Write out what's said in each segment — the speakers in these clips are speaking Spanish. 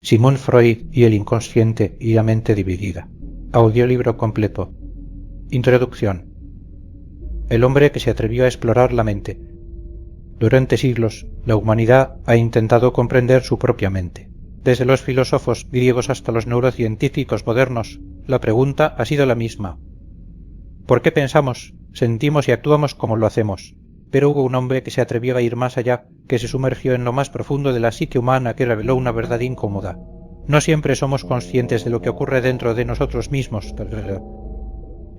Sigmund Freud y el inconsciente y la mente dividida. Audiolibro completo. Introducción. El hombre que se atrevió a explorar la mente. Durante siglos, la humanidad ha intentado comprender su propia mente. Desde los filósofos griegos hasta los neurocientíficos modernos, la pregunta ha sido la misma. ¿Por qué pensamos, sentimos y actuamos como lo hacemos? Pero hubo un hombre que se atrevió a ir más allá, que se sumergió en lo más profundo de la psique humana, que reveló una verdad incómoda. No siempre somos conscientes de lo que ocurre dentro de nosotros mismos.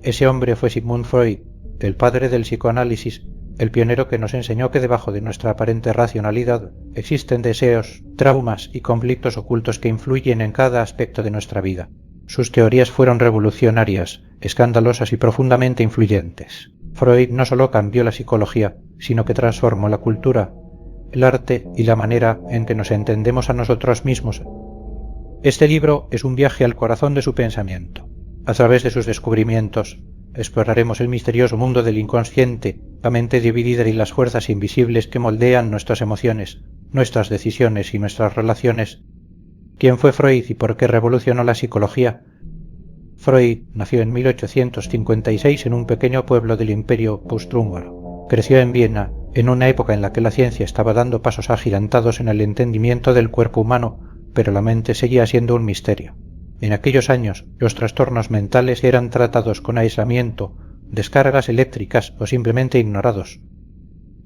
Ese hombre fue Sigmund Freud, el padre del psicoanálisis, el pionero que nos enseñó que debajo de nuestra aparente racionalidad existen deseos, traumas y conflictos ocultos que influyen en cada aspecto de nuestra vida. Sus teorías fueron revolucionarias, escandalosas y profundamente influyentes. Freud no solo cambió la psicología, sino que transformó la cultura, el arte y la manera en que nos entendemos a nosotros mismos. Este libro es un viaje al corazón de su pensamiento. A través de sus descubrimientos, exploraremos el misterioso mundo del inconsciente, la mente dividida y las fuerzas invisibles que moldean nuestras emociones, nuestras decisiones y nuestras relaciones. ¿Quién fue Freud y por qué revolucionó la psicología? Freud nació en 1856 en un pequeño pueblo del Imperio Austrohúngaro. Creció en Viena, en una época en la que la ciencia estaba dando pasos agigantados en el entendimiento del cuerpo humano, pero la mente seguía siendo un misterio. En aquellos años, los trastornos mentales eran tratados con aislamiento, descargas eléctricas o simplemente ignorados.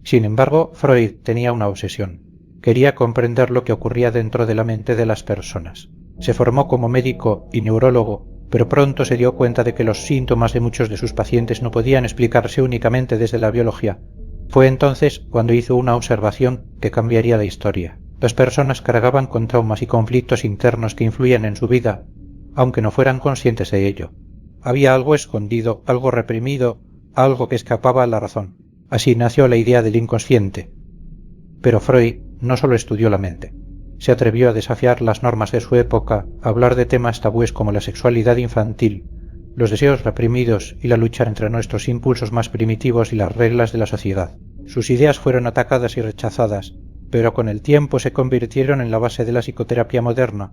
Sin embargo, Freud tenía una obsesión. Quería comprender lo que ocurría dentro de la mente de las personas. Se formó como médico y neurólogo, pero pronto se dio cuenta de que los síntomas de muchos de sus pacientes no podían explicarse únicamente desde la biología. Fue entonces cuando hizo una observación que cambiaría la historia. Las personas cargaban con traumas y conflictos internos que influían en su vida, aunque no fueran conscientes de ello. Había algo escondido, algo reprimido, algo que escapaba a la razón. Así nació la idea del inconsciente. Pero Freud no solo estudió la mente. Se atrevió a desafiar las normas de su época, a hablar de temas tabúes como la sexualidad infantil, los deseos reprimidos y la lucha entre nuestros impulsos más primitivos y las reglas de la sociedad. Sus ideas fueron atacadas y rechazadas, pero con el tiempo se convirtieron en la base de la psicoterapia moderna.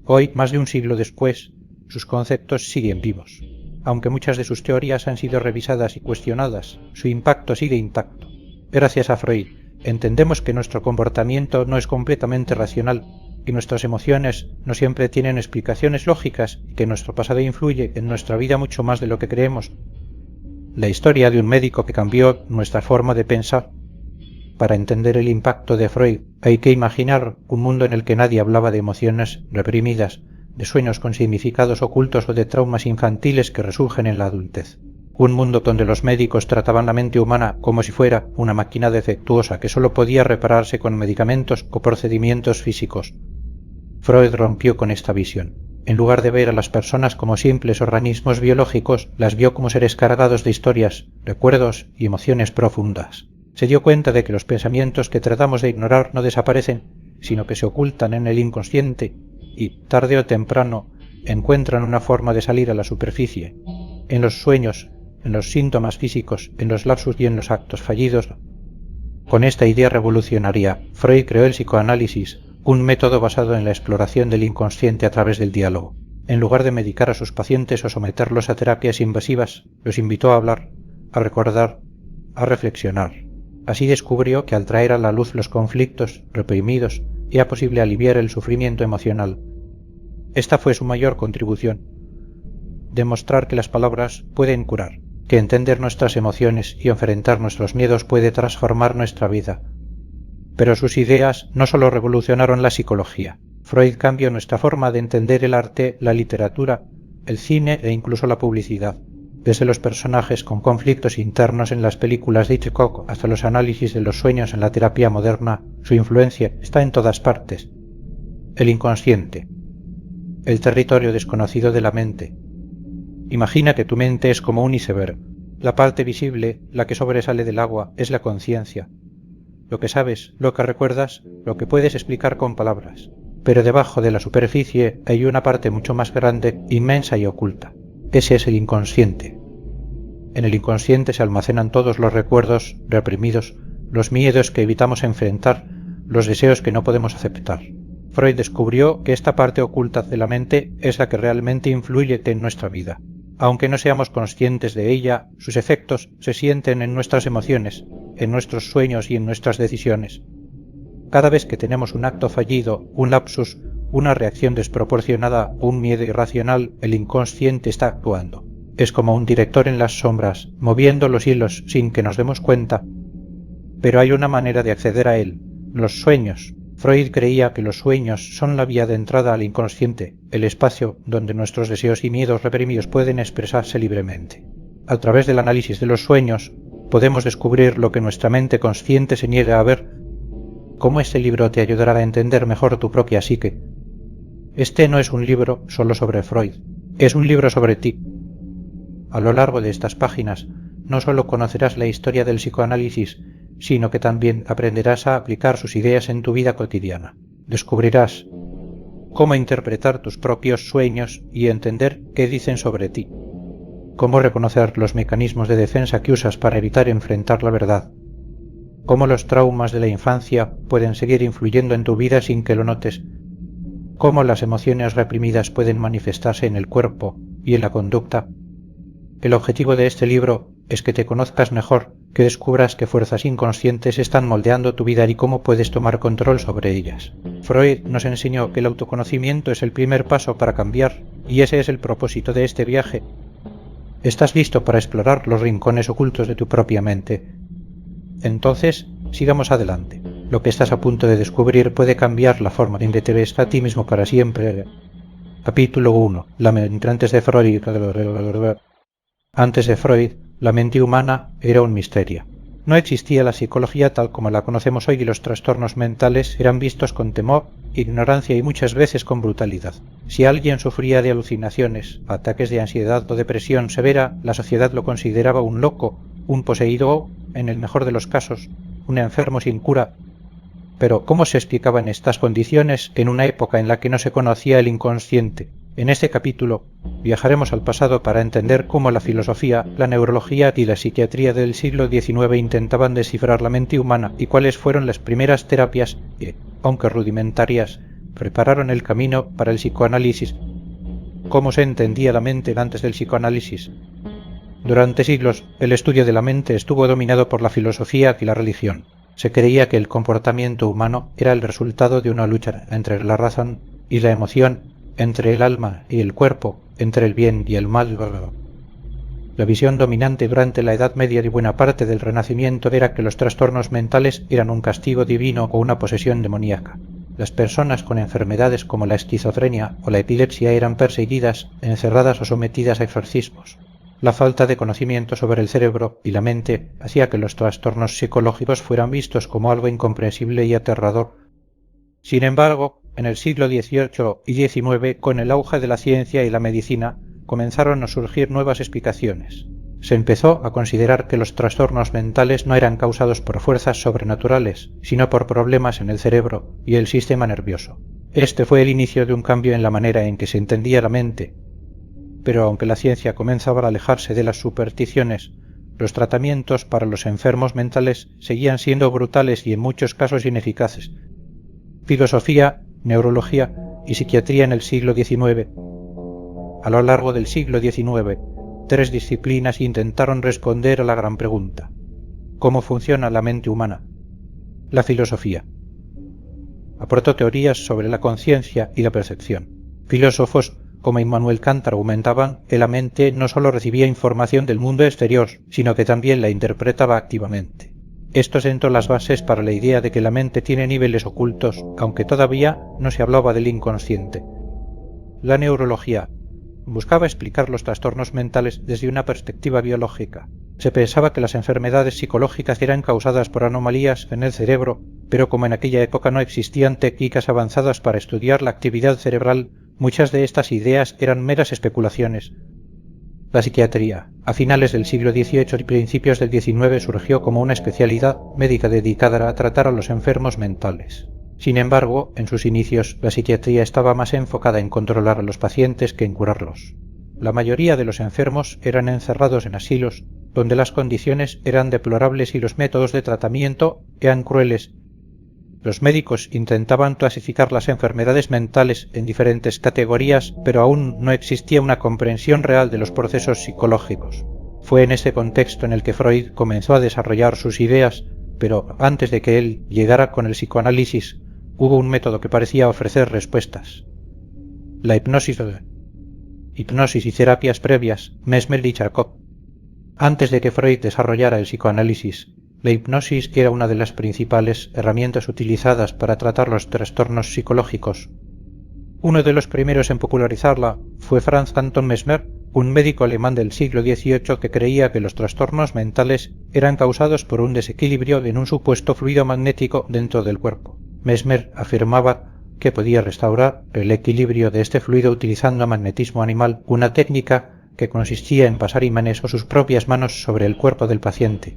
Hoy, más de un siglo después, sus conceptos siguen vivos. Aunque muchas de sus teorías han sido revisadas y cuestionadas, su impacto sigue intacto. Gracias a Freud, entendemos que nuestro comportamiento no es completamente racional, que nuestras emociones no siempre tienen explicaciones lógicas y que nuestro pasado influye en nuestra vida mucho más de lo que creemos. La historia de un médico que cambió nuestra forma de pensar. Para entender el impacto de Freud hay que imaginar un mundo en el que nadie hablaba de emociones reprimidas, de sueños con significados ocultos o de traumas infantiles que resurgen en la adultez. Un mundo donde los médicos trataban la mente humana como si fuera una máquina defectuosa que solo podía repararse con medicamentos o procedimientos físicos. Freud rompió con esta visión. En lugar de ver a las personas como simples organismos biológicos, las vio como seres cargados de historias, recuerdos y emociones profundas. Se dio cuenta de que los pensamientos que tratamos de ignorar no desaparecen, sino que se ocultan en el inconsciente y, tarde o temprano, encuentran una forma de salir a la superficie. En los sueños, en los síntomas físicos, en los lapsus y en los actos fallidos. Con esta idea revolucionaria, Freud creó el psicoanálisis, un método basado en la exploración del inconsciente a través del diálogo. En lugar de medicar a sus pacientes o someterlos a terapias invasivas, los invitó a hablar, a recordar, a reflexionar. Así descubrió que al traer a la luz los conflictos reprimidos era posible aliviar el sufrimiento emocional. Esta fue su mayor contribución. Demostrar que las palabras pueden curar, que entender nuestras emociones y enfrentar nuestros miedos puede transformar nuestra vida. Pero sus ideas no solo revolucionaron la psicología. Freud cambió nuestra forma de entender el arte, la literatura, el cine e incluso la publicidad. Desde los personajes con conflictos internos en las películas de Hitchcock hasta los análisis de los sueños en la terapia moderna, su influencia está en todas partes. El inconsciente. El territorio desconocido de la mente. Imagina que tu mente es como un iceberg. La parte visible, la que sobresale del agua, es la conciencia. Lo que sabes, lo que recuerdas, lo que puedes explicar con palabras. Pero debajo de la superficie hay una parte mucho más grande, inmensa y oculta. Ese es el inconsciente. En el inconsciente se almacenan todos los recuerdos reprimidos, los miedos que evitamos enfrentar, los deseos que no podemos aceptar. Freud descubrió que esta parte oculta de la mente es la que realmente influye en nuestra vida. Aunque no seamos conscientes de ella, sus efectos se sienten en nuestras emociones, en nuestros sueños y en nuestras decisiones. Cada vez que tenemos un acto fallido, un lapsus, una reacción desproporcionada o un miedo irracional, el inconsciente está actuando. Es como un director en las sombras, moviendo los hilos sin que nos demos cuenta. Pero hay una manera de acceder a él: los sueños. Freud creía que los sueños son la vía de entrada al inconsciente, el espacio donde nuestros deseos y miedos reprimidos pueden expresarse libremente. A través del análisis de los sueños podemos descubrir lo que nuestra mente consciente se niega a ver. ¿Cómo este libro te ayudará a entender mejor tu propia psique? Este no es un libro solo sobre Freud, es un libro sobre ti. A lo largo de estas páginas no solo conocerás la historia del psicoanálisis, sino que también aprenderás a aplicar sus ideas en tu vida cotidiana. Descubrirás cómo interpretar tus propios sueños y entender qué dicen sobre ti, cómo reconocer los mecanismos de defensa que usas para evitar enfrentar la verdad, cómo los traumas de la infancia pueden seguir influyendo en tu vida sin que lo notes, cómo las emociones reprimidas pueden manifestarse en el cuerpo y en la conducta. El objetivo de este libro es que te conozcas mejor, que descubras qué fuerzas inconscientes están moldeando tu vida y cómo puedes tomar control sobre ellas. Freud nos enseñó que el autoconocimiento es el primer paso para cambiar, y ese es el propósito de este viaje. ¿Estás listo para explorar los rincones ocultos de tu propia mente? Entonces, sigamos adelante. Lo que estás a punto de descubrir puede cambiar la forma en que te ves a ti mismo para siempre. Capítulo 1. La mente antes de Freud. Antes de Freud, la mente humana era un misterio. No existía la psicología tal como la conocemos hoy y los trastornos mentales eran vistos con temor, ignorancia y muchas veces con brutalidad. Si alguien sufría de alucinaciones, ataques de ansiedad o depresión severa, la sociedad lo consideraba un loco, un poseído o, en el mejor de los casos, un enfermo sin cura. Pero, ¿cómo se explicaban estas condiciones en una época en la que no se conocía el inconsciente? En este capítulo viajaremos al pasado para entender cómo la filosofía, la neurología y la psiquiatría del siglo XIX intentaban descifrar la mente humana y cuáles fueron las primeras terapias que, aunque rudimentarias, prepararon el camino para el psicoanálisis. ¿Cómo se entendía la mente antes del psicoanálisis? Durante siglos, el estudio de la mente estuvo dominado por la filosofía y la religión. Se creía que el comportamiento humano era el resultado de una lucha entre la razón y la emoción, entre el alma y el cuerpo, entre el bien y el mal. La visión dominante durante la Edad Media y buena parte del Renacimiento era que los trastornos mentales eran un castigo divino o una posesión demoníaca. Las personas con enfermedades como la esquizofrenia o la epilepsia eran perseguidas, encerradas o sometidas a exorcismos. La falta de conocimiento sobre el cerebro y la mente hacía que los trastornos psicológicos fueran vistos como algo incomprensible y aterrador. Sin embargo, en el siglo XVIII y XIX, con el auge de la ciencia y la medicina, comenzaron a surgir nuevas explicaciones. Se empezó a considerar que los trastornos mentales no eran causados por fuerzas sobrenaturales, sino por problemas en el cerebro y el sistema nervioso. Este fue el inicio de un cambio en la manera en que se entendía la mente. Pero aunque la ciencia comenzaba a alejarse de las supersticiones, los tratamientos para los enfermos mentales seguían siendo brutales y en muchos casos ineficaces. Filosofía, neurología y psiquiatría en el siglo XIX. A lo largo del siglo XIX, 3 disciplinas intentaron responder a la gran pregunta: ¿cómo funciona la mente humana? La filosofía aportó teorías sobre la conciencia y la percepción. Filósofos como Immanuel Kant argumentaban que la mente no solo recibía información del mundo exterior, sino que también la interpretaba activamente. Esto sentó las bases para la idea de que la mente tiene niveles ocultos, aunque todavía no se hablaba del inconsciente. La neurología buscaba explicar los trastornos mentales desde una perspectiva biológica. Se pensaba que las enfermedades psicológicas eran causadas por anomalías en el cerebro, pero como en aquella época no existían técnicas avanzadas para estudiar la actividad cerebral, muchas de estas ideas eran meras especulaciones. La psiquiatría, a finales del siglo XVIII y principios del XIX, surgió como una especialidad médica dedicada a tratar a los enfermos mentales. Sin embargo, en sus inicios, la psiquiatría estaba más enfocada en controlar a los pacientes que en curarlos. La mayoría de los enfermos eran encerrados en asilos, donde las condiciones eran deplorables y los métodos de tratamiento eran crueles. Los médicos intentaban clasificar las enfermedades mentales en diferentes categorías, pero aún no existía una comprensión real de los procesos psicológicos. Fue en ese contexto en el que Freud comenzó a desarrollar sus ideas, pero antes de que él llegara con el psicoanálisis, hubo un método que parecía ofrecer respuestas. La hipnosis y terapias previas, Mesmer y Charcot. Antes de que Freud desarrollara el psicoanálisis, la hipnosis era una de las principales herramientas utilizadas para tratar los trastornos psicológicos. Uno de los primeros en popularizarla fue Franz Anton Mesmer, un médico alemán del siglo XVIII que creía que los trastornos mentales eran causados por un desequilibrio en un supuesto fluido magnético dentro del cuerpo. Mesmer afirmaba que podía restaurar el equilibrio de este fluido utilizando magnetismo animal, una técnica que consistía en pasar imanes o sus propias manos sobre el cuerpo del paciente.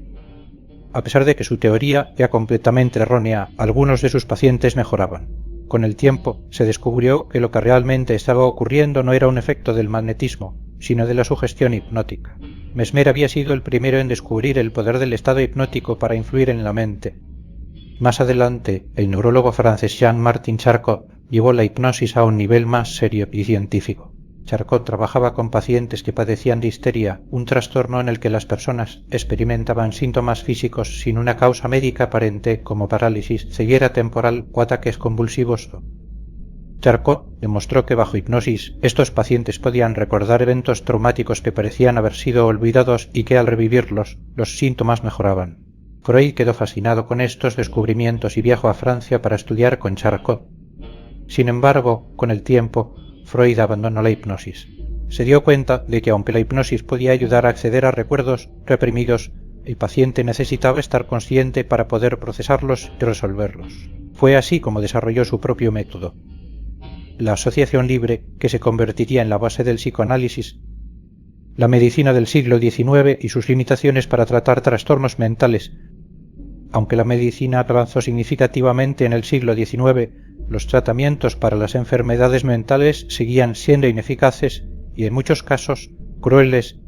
A pesar de que su teoría era completamente errónea, algunos de sus pacientes mejoraban. Con el tiempo se descubrió que lo que realmente estaba ocurriendo no era un efecto del magnetismo, sino de la sugestión hipnótica. Mesmer había sido el primero en descubrir el poder del estado hipnótico para influir en la mente. Más adelante, el neurólogo francés Jean-Martin Charcot llevó la hipnosis a un nivel más serio y científico. Charcot trabajaba con pacientes que padecían de histeria, un trastorno en el que las personas experimentaban síntomas físicos sin una causa médica aparente como parálisis, ceguera temporal o ataques convulsivos. Charcot demostró que bajo hipnosis estos pacientes podían recordar eventos traumáticos que parecían haber sido olvidados y que al revivirlos los síntomas mejoraban. Freud quedó fascinado con estos descubrimientos y viajó a Francia para estudiar con Charcot. Sin embargo, con el tiempo, Freud abandonó la hipnosis. Se dio cuenta de que aunque la hipnosis podía ayudar a acceder a recuerdos reprimidos, el paciente necesitaba estar consciente para poder procesarlos y resolverlos. Fue así como desarrolló su propio método. La asociación libre, que se convertiría en la base del psicoanálisis, la medicina del siglo XIX y sus limitaciones para tratar trastornos mentales. Aunque la medicina avanzó significativamente en el siglo XIX, los tratamientos para las enfermedades mentales seguían siendo ineficaces y en muchos casos crueles.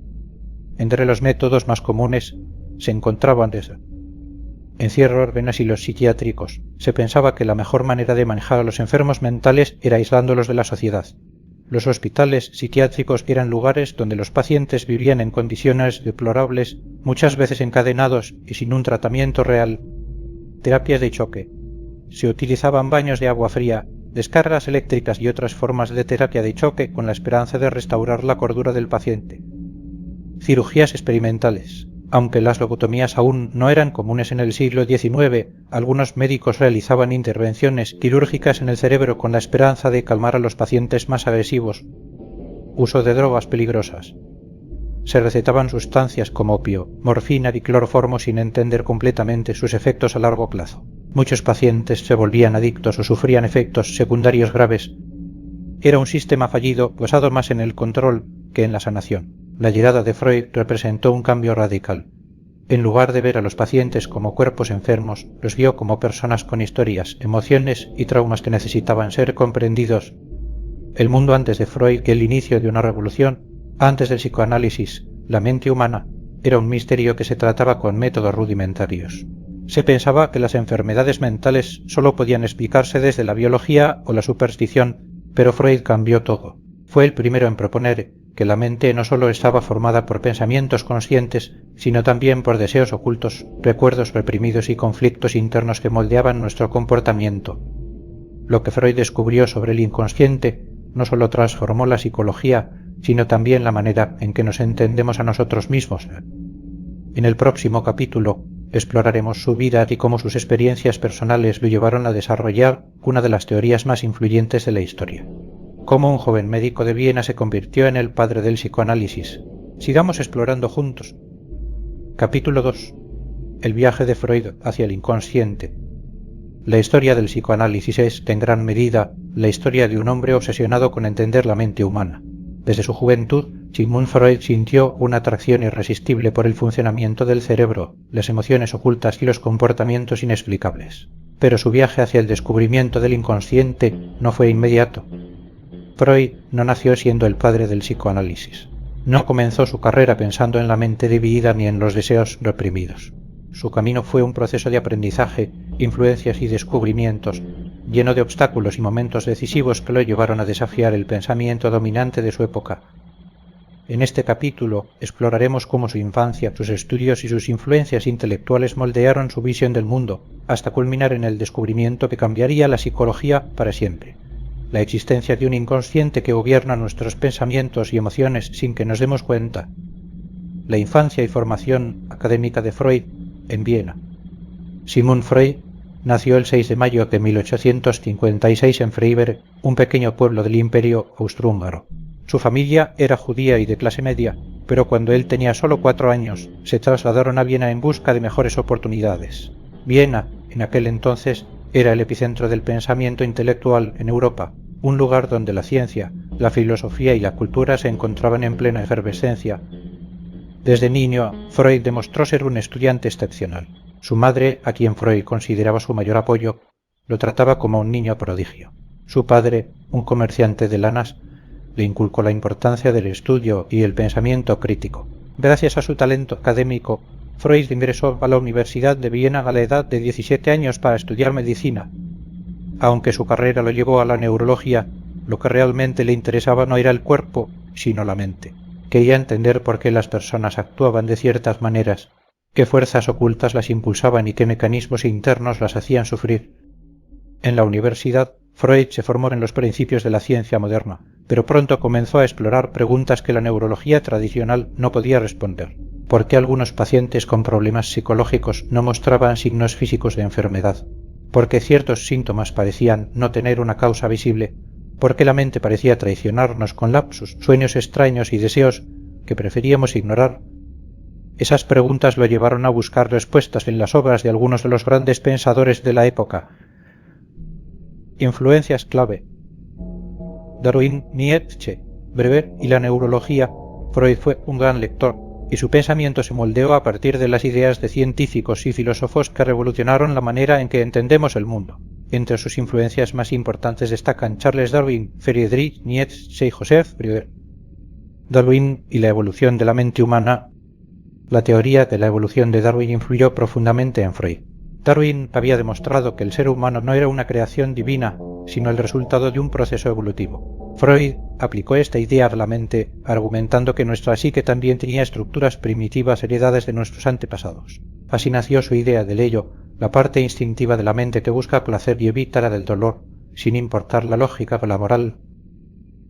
Entre los métodos más comunes se encontraban encierro en asilos psiquiátricos. Se pensaba que la mejor manera de manejar a los enfermos mentales era aislándolos de la sociedad. Los hospitales psiquiátricos eran lugares donde los pacientes vivían en condiciones deplorables, muchas veces encadenados y sin un tratamiento real. Terapias de choque. Se utilizaban baños de agua fría, descargas eléctricas y otras formas de terapia de choque con la esperanza de restaurar la cordura del paciente. Cirugías experimentales. Aunque las lobotomías aún no eran comunes en el siglo XIX, algunos médicos realizaban intervenciones quirúrgicas en el cerebro con la esperanza de calmar a los pacientes más agresivos. Uso de drogas peligrosas. Se recetaban sustancias como opio, morfina y cloroformo sin entender completamente sus efectos a largo plazo. Muchos pacientes se volvían adictos o sufrían efectos secundarios graves. Era un sistema fallido basado más en el control que en la sanación. La llegada de Freud representó un cambio radical. En lugar de ver a los pacientes como cuerpos enfermos, los vio como personas con historias, emociones y traumas que necesitaban ser comprendidos. El mundo antes de Freud, que el inicio de una revolución, antes del psicoanálisis, la mente humana, era un misterio que se trataba con métodos rudimentarios. Se pensaba que las enfermedades mentales solo podían explicarse desde la biología o la superstición, pero Freud cambió todo. Fue el primero en proponer que la mente no solo estaba formada por pensamientos conscientes, sino también por deseos ocultos, recuerdos reprimidos y conflictos internos que moldeaban nuestro comportamiento. Lo que Freud descubrió sobre el inconsciente no solo transformó la psicología, sino también la manera en que nos entendemos a nosotros mismos. En el próximo capítulo exploraremos su vida y cómo sus experiencias personales lo llevaron a desarrollar una de las teorías más influyentes de la historia. Cómo un joven médico de Viena se convirtió en el padre del psicoanálisis. Sigamos explorando juntos. Capítulo 2. El viaje de Freud hacia el inconsciente. La historia del psicoanálisis es, en gran medida, la historia de un hombre obsesionado con entender la mente humana. Desde su juventud, Sigmund Freud sintió una atracción irresistible por el funcionamiento del cerebro, las emociones ocultas y los comportamientos inexplicables. Pero su viaje hacia el descubrimiento del inconsciente no fue inmediato. Freud no nació siendo el padre del psicoanálisis. No comenzó su carrera pensando en la mente dividida ni en los deseos reprimidos. su camino fue un proceso de aprendizaje, influencias y descubrimientos, lleno de obstáculos y momentos decisivos que lo llevaron a desafiar el pensamiento dominante de su época. En este capítulo exploraremos cómo su infancia, sus estudios y sus influencias intelectuales moldearon su visión del mundo, hasta culminar en el descubrimiento que cambiaría la psicología para siempre: la existencia de un inconsciente que gobierna nuestros pensamientos y emociones sin que nos demos cuenta. La infancia y formación académica de Freud en Viena. Sigmund Freud nació el 6 de mayo de 1856 en Freiberg, un pequeño pueblo del Imperio austrohúngaro. Su familia era judía y de clase media, pero cuando él tenía solo 4 años, se trasladaron a Viena en busca de mejores oportunidades. Viena, en aquel entonces, era el epicentro del pensamiento intelectual en Europa, un lugar donde la ciencia, la filosofía y la cultura se encontraban en plena efervescencia. Desde niño, Freud demostró ser un estudiante excepcional. Su madre, a quien Freud consideraba su mayor apoyo, lo trataba como un niño prodigio. Su padre, un comerciante de lanas, le inculcó la importancia del estudio y el pensamiento crítico. Gracias a su talento académico, Freud ingresó a la Universidad de Viena a la edad de 17 años para estudiar medicina. Aunque su carrera lo llevó a la neurología, lo que realmente le interesaba no era el cuerpo, sino la mente. Quería entender por qué las personas actuaban de ciertas maneras, qué fuerzas ocultas las impulsaban y qué mecanismos internos las hacían sufrir. En la universidad, Freud se formó en los principios de la ciencia moderna, pero pronto comenzó a explorar preguntas que la neurología tradicional no podía responder. ¿Por qué algunos pacientes con problemas psicológicos no mostraban signos físicos de enfermedad? ¿Por qué ciertos síntomas parecían no tener una causa visible? ¿Por qué la mente parecía traicionarnos con lapsus, sueños extraños y deseos que preferíamos ignorar? Esas preguntas lo llevaron a buscar respuestas en las obras de algunos de los grandes pensadores de la época. Influencias clave: Darwin, Nietzsche, Breber y la neurología. Freud fue un gran lector, y su pensamiento se moldeó a partir de las ideas de científicos y filósofos que revolucionaron la manera en que entendemos el mundo. Entre sus influencias más importantes destacan Charles Darwin, Friedrich Nietzsche y Joseph Breber. Darwin y la evolución de la mente humana. La teoría de la evolución de Darwin influyó profundamente en Freud. Darwin había demostrado que el ser humano no era una creación divina, sino el resultado de un proceso evolutivo. Freud aplicó esta idea a la mente, argumentando que nuestra psique también tenía estructuras primitivas heredadas de nuestros antepasados. Así nació su idea del ello, la parte instintiva de la mente que busca placer y evita la del dolor, sin importar la lógica o la moral.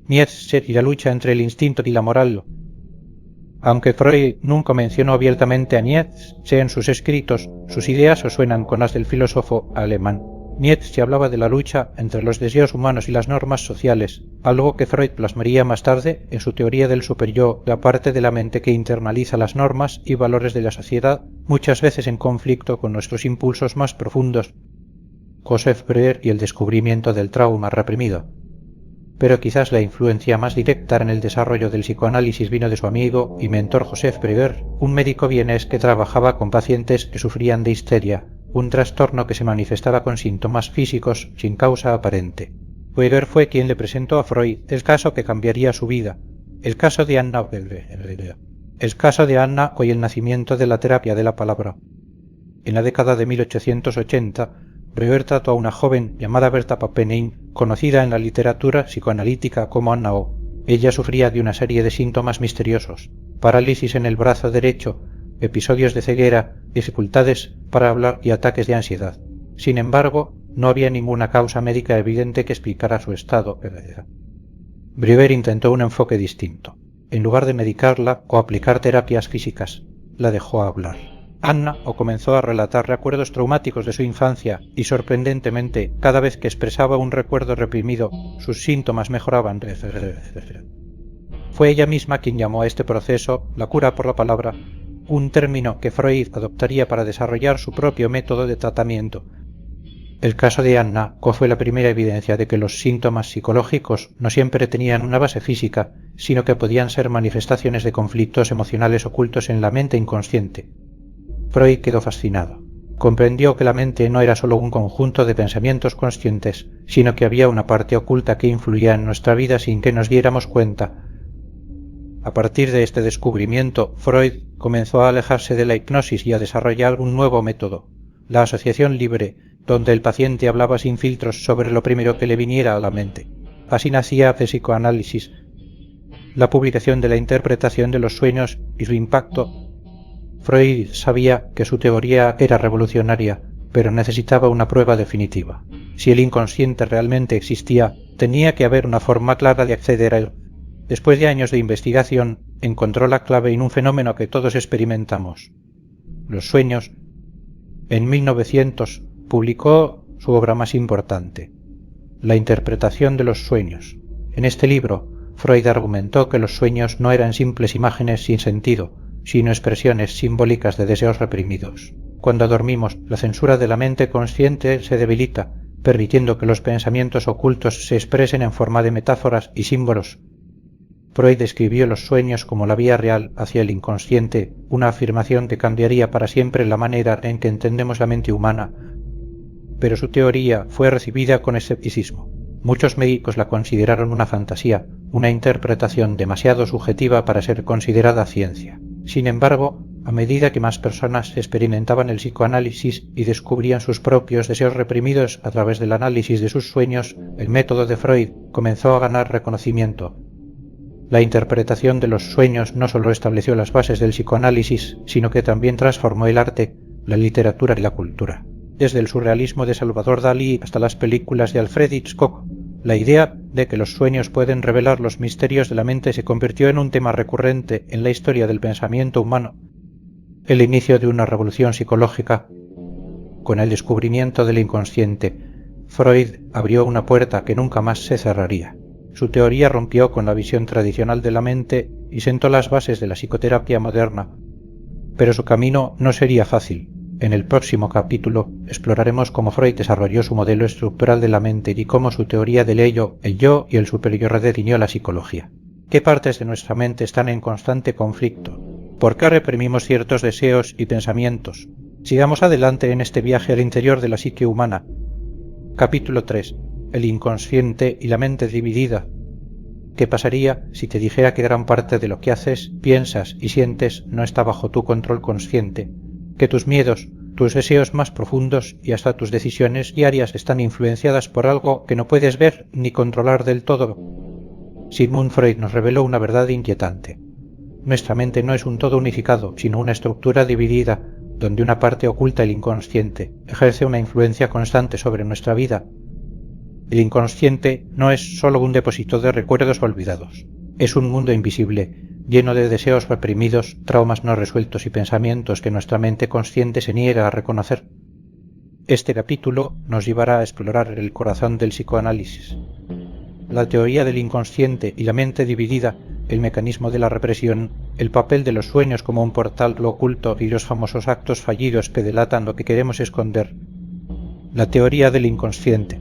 Nietzsche y la lucha entre el instinto y la moral. Aunque Freud nunca mencionó abiertamente a Nietzsche en sus escritos, sus ideas suenan con las del filósofo alemán. Nietzsche hablaba de la lucha entre los deseos humanos y las normas sociales, algo que Freud plasmaría más tarde en su teoría del superyo, la parte de la mente que internaliza las normas y valores de la sociedad, muchas veces en conflicto con nuestros impulsos más profundos. Joseph Breer y el descubrimiento del trauma reprimido. Pero quizás la influencia más directa en el desarrollo del psicoanálisis vino de su amigo y mentor Joseph Breer, un médico vienés que trabajaba con pacientes que sufrían de histeria, un trastorno que se manifestaba con síntomas físicos sin causa aparente. Breer fue quien le presentó a Freud el caso que cambiaría su vida, el caso de Anna y el nacimiento de la terapia de la palabra. En la década de 1880, Breer trató a una joven llamada Berta Papenin, conocida en la literatura psicoanalítica como Anna O. Ella sufría de una serie de síntomas misteriosos: parálisis en el brazo derecho, episodios de ceguera, dificultades para hablar y ataques de ansiedad. Sin embargo, no había ninguna causa médica evidente que explicara su estado. Breer intentó un enfoque distinto. En lugar de medicarla o aplicar terapias físicas, la dejó hablar. Anna comenzó a relatar recuerdos traumáticos de su infancia y, sorprendentemente, cada vez que expresaba un recuerdo reprimido, sus síntomas mejoraban. Fue ella misma quien llamó a este proceso la cura por la palabra, un término que Freud adoptaría para desarrollar su propio método de tratamiento. El caso de Anna fue la primera evidencia de que los síntomas psicológicos no siempre tenían una base física, sino que podían ser manifestaciones de conflictos emocionales ocultos en la mente inconsciente. Freud quedó fascinado. Comprendió que la mente no era solo un conjunto de pensamientos conscientes, sino que había una parte oculta que influía en nuestra vida sin que nos diéramos cuenta. A partir de este descubrimiento, Freud comenzó a alejarse de la hipnosis y a desarrollar un nuevo método, la asociación libre, donde el paciente hablaba sin filtros sobre lo primero que le viniera a la mente. Así nacía The Psychoanalysis, la publicación de la interpretación de los sueños y su impacto. Freud sabía que su teoría era revolucionaria, pero necesitaba una prueba definitiva. Si el inconsciente realmente existía, tenía que haber una forma clara de acceder a él. Después de años de investigación, encontró la clave en un fenómeno que todos experimentamos: los sueños. En 1900 publicó su obra más importante, La interpretación de los sueños. En este libro, Freud argumentó que los sueños no eran simples imágenes sin sentido, sino expresiones simbólicas de deseos reprimidos. Cuando dormimos, la censura de la mente consciente se debilita, permitiendo que los pensamientos ocultos se expresen en forma de metáforas y símbolos. Freud describió los sueños como la vía real hacia el inconsciente, una afirmación que cambiaría para siempre la manera en que entendemos la mente humana, pero su teoría fue recibida con escepticismo. Muchos médicos la consideraron una fantasía, una interpretación demasiado subjetiva para ser considerada ciencia. Sin embargo, a medida que más personas experimentaban el psicoanálisis y descubrían sus propios deseos reprimidos a través del análisis de sus sueños, el método de Freud comenzó a ganar reconocimiento. La interpretación de los sueños no solo estableció las bases del psicoanálisis, sino que también transformó el arte, la literatura y la cultura. Desde el surrealismo de Salvador Dalí hasta las películas de Alfred Hitchcock, la idea de que los sueños pueden revelar los misterios de la mente se convirtió en un tema recurrente en la historia del pensamiento humano. El inicio de una revolución psicológica. Con el descubrimiento del inconsciente, Freud abrió una puerta que nunca más se cerraría. Su teoría rompió con la visión tradicional de la mente y sentó las bases de la psicoterapia moderna. Pero su camino no sería fácil. En el próximo capítulo exploraremos cómo Freud desarrolló su modelo estructural de la mente y cómo su teoría del ello, el yo y el superior redefinió la psicología. ¿Qué partes de nuestra mente están en constante conflicto? ¿Por qué reprimimos ciertos deseos y pensamientos? Sigamos adelante en este viaje al interior de la psique humana. Capítulo 3. El inconsciente y la mente dividida. ¿Qué pasaría si te dijera que gran parte de lo que haces, piensas y sientes no está bajo tu control consciente? Que tus miedos, tus deseos más profundos y hasta tus decisiones diarias están influenciadas por algo que no puedes ver ni controlar del todo. Sigmund Freud nos reveló una verdad inquietante. Nuestra mente no es un todo unificado, sino una estructura dividida, donde una parte oculta, el inconsciente, ejerce una influencia constante sobre nuestra vida. El inconsciente no es solo un depósito de recuerdos olvidados. Es un mundo invisible, lleno de deseos reprimidos, traumas no resueltos y pensamientos que nuestra mente consciente se niega a reconocer. Este capítulo nos llevará a explorar el corazón del psicoanálisis. La teoría del inconsciente y la mente dividida, el mecanismo de la represión, el papel de los sueños como un portal lo oculto y los famosos actos fallidos que delatan lo que queremos esconder. La teoría del inconsciente,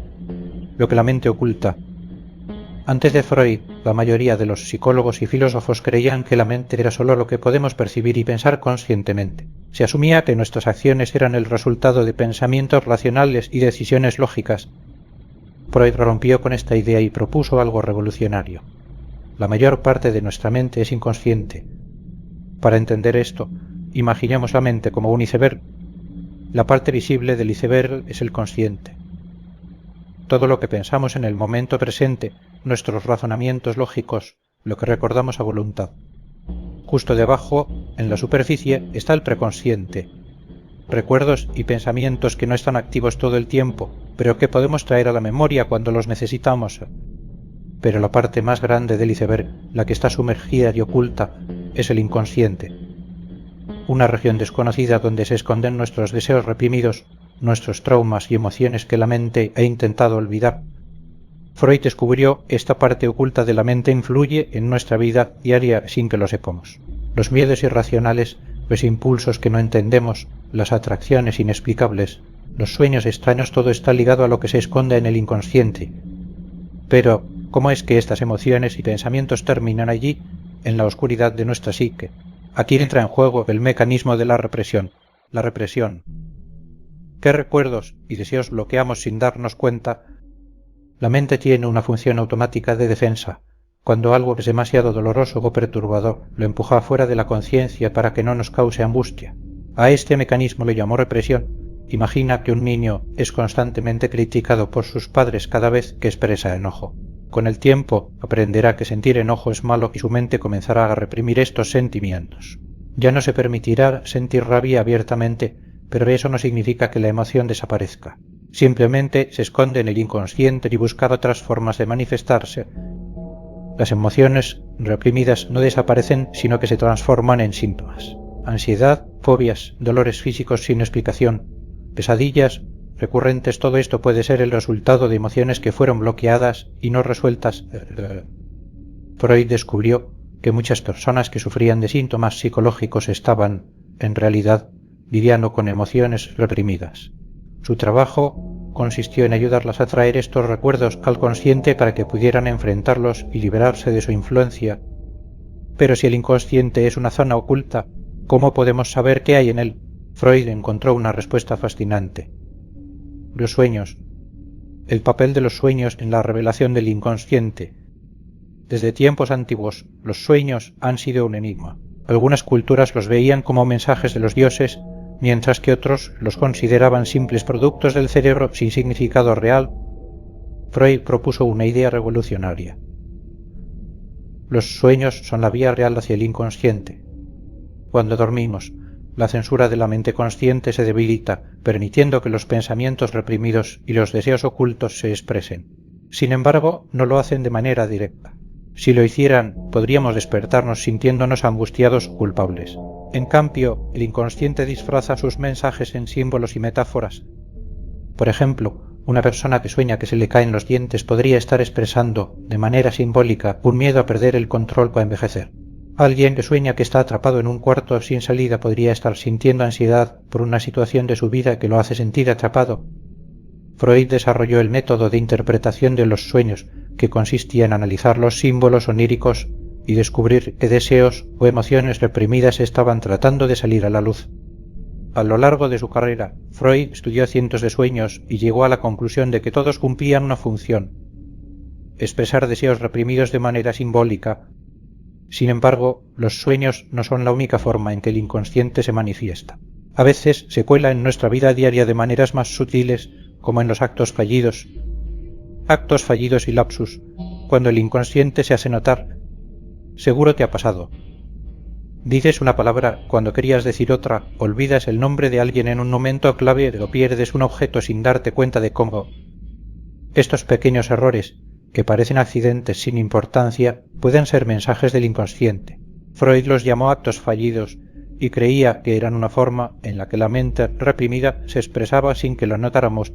lo que la mente oculta. Antes de Freud, la mayoría de los psicólogos y filósofos creían que la mente era solo lo que podemos percibir y pensar conscientemente. Se asumía que nuestras acciones eran el resultado de pensamientos racionales y decisiones lógicas. Freud rompió con esta idea y propuso algo revolucionario. La mayor parte de nuestra mente es inconsciente. Para entender esto, imaginemos la mente como un iceberg. La parte visible del iceberg es el consciente. Todo lo que pensamos en el momento presente, nuestros razonamientos lógicos, lo que recordamos a voluntad. Justo debajo, en la superficie, está el preconsciente. Recuerdos y pensamientos que no están activos todo el tiempo, pero que podemos traer a la memoria cuando los necesitamos. Pero la parte más grande del iceberg, la que está sumergida y oculta, es el inconsciente. Una región desconocida donde se esconden nuestros deseos reprimidos, nuestros traumas y emociones que la mente ha intentado olvidar. Freud descubrió esta parte oculta de la mente influye en nuestra vida diaria sin que lo sepamos. Los miedos irracionales, los impulsos que no entendemos, las atracciones inexplicables, los sueños extraños, todo está ligado a lo que se esconde en el inconsciente. Pero, ¿cómo es que estas emociones y pensamientos terminan allí, en la oscuridad de nuestra psique? Aquí entra en juego el mecanismo de la represión. La represión. ¿Qué recuerdos y deseos bloqueamos sin darnos cuenta? La mente tiene una función automática de defensa. cuando algo es demasiado doloroso o perturbador lo empuja fuera de la conciencia para que no nos cause angustia. A este mecanismo le llamó represión. Imagina que un niño es constantemente criticado por sus padres cada vez que expresa enojo. Con el tiempo aprenderá que sentir enojo es malo y su mente comenzará a reprimir estos sentimientos. Ya no se permitirá sentir rabia abiertamente, pero eso no significa que la emoción desaparezca. Simplemente se esconde en el inconsciente y buscar otras formas de manifestarse. Las emociones reprimidas no desaparecen, sino que se transforman en síntomas. Ansiedad, fobias, dolores físicos sin explicación, pesadillas recurrentes, todo esto puede ser el resultado de emociones que fueron bloqueadas y no resueltas. Freud descubrió que muchas personas que sufrían de síntomas psicológicos estaban, en realidad, lidiando con emociones reprimidas. Su trabajo consistió en ayudarlas a traer estos recuerdos al consciente para que pudieran enfrentarlos y liberarse de su influencia. Pero si el inconsciente es una zona oculta, ¿cómo podemos saber qué hay en él? Freud encontró una respuesta fascinante. Los sueños. El papel de los sueños en la revelación del inconsciente. Desde tiempos antiguos, los sueños han sido un enigma. Algunas culturas los veían como mensajes de los dioses, mientras que otros los consideraban simples productos del cerebro sin significado real. Freud propuso una idea revolucionaria. Los sueños son la vía real hacia el inconsciente. Cuando dormimos, la censura de la mente consciente se debilita, permitiendo que los pensamientos reprimidos y los deseos ocultos se expresen. Sin embargo, no lo hacen de manera directa. Si lo hicieran, podríamos despertarnos sintiéndonos angustiados o culpables. En cambio, el inconsciente disfraza sus mensajes en símbolos y metáforas. Por ejemplo, una persona que sueña que se le caen los dientes podría estar expresando, de manera simbólica, un miedo a perder el control o a envejecer. Alguien que sueña que está atrapado en un cuarto sin salida podría estar sintiendo ansiedad por una situación de su vida que lo hace sentir atrapado. Freud desarrolló el método de interpretación de los sueños, que consistía en analizar los símbolos oníricos y descubrir qué deseos o emociones reprimidas estaban tratando de salir a la luz. A lo largo de su carrera, Freud estudió cientos de sueños y llegó a la conclusión de que todos cumplían una función: expresar deseos reprimidos de manera simbólica. Sin embargo, los sueños no son la única forma en que el inconsciente se manifiesta. A veces se cuela en nuestra vida diaria de maneras más sutiles, como en los actos fallidos y lapsus, cuando el inconsciente se hace notar. Seguro te ha pasado. Dices una palabra cuando querías decir otra, olvidas el nombre de alguien en un momento clave o pierdes un objeto sin darte cuenta de cómo. Estos pequeños errores, que parecen accidentes sin importancia, pueden ser mensajes del inconsciente. Freud los llamó actos fallidos y creía que eran una forma en la que la mente reprimida se expresaba sin que lo notáramos.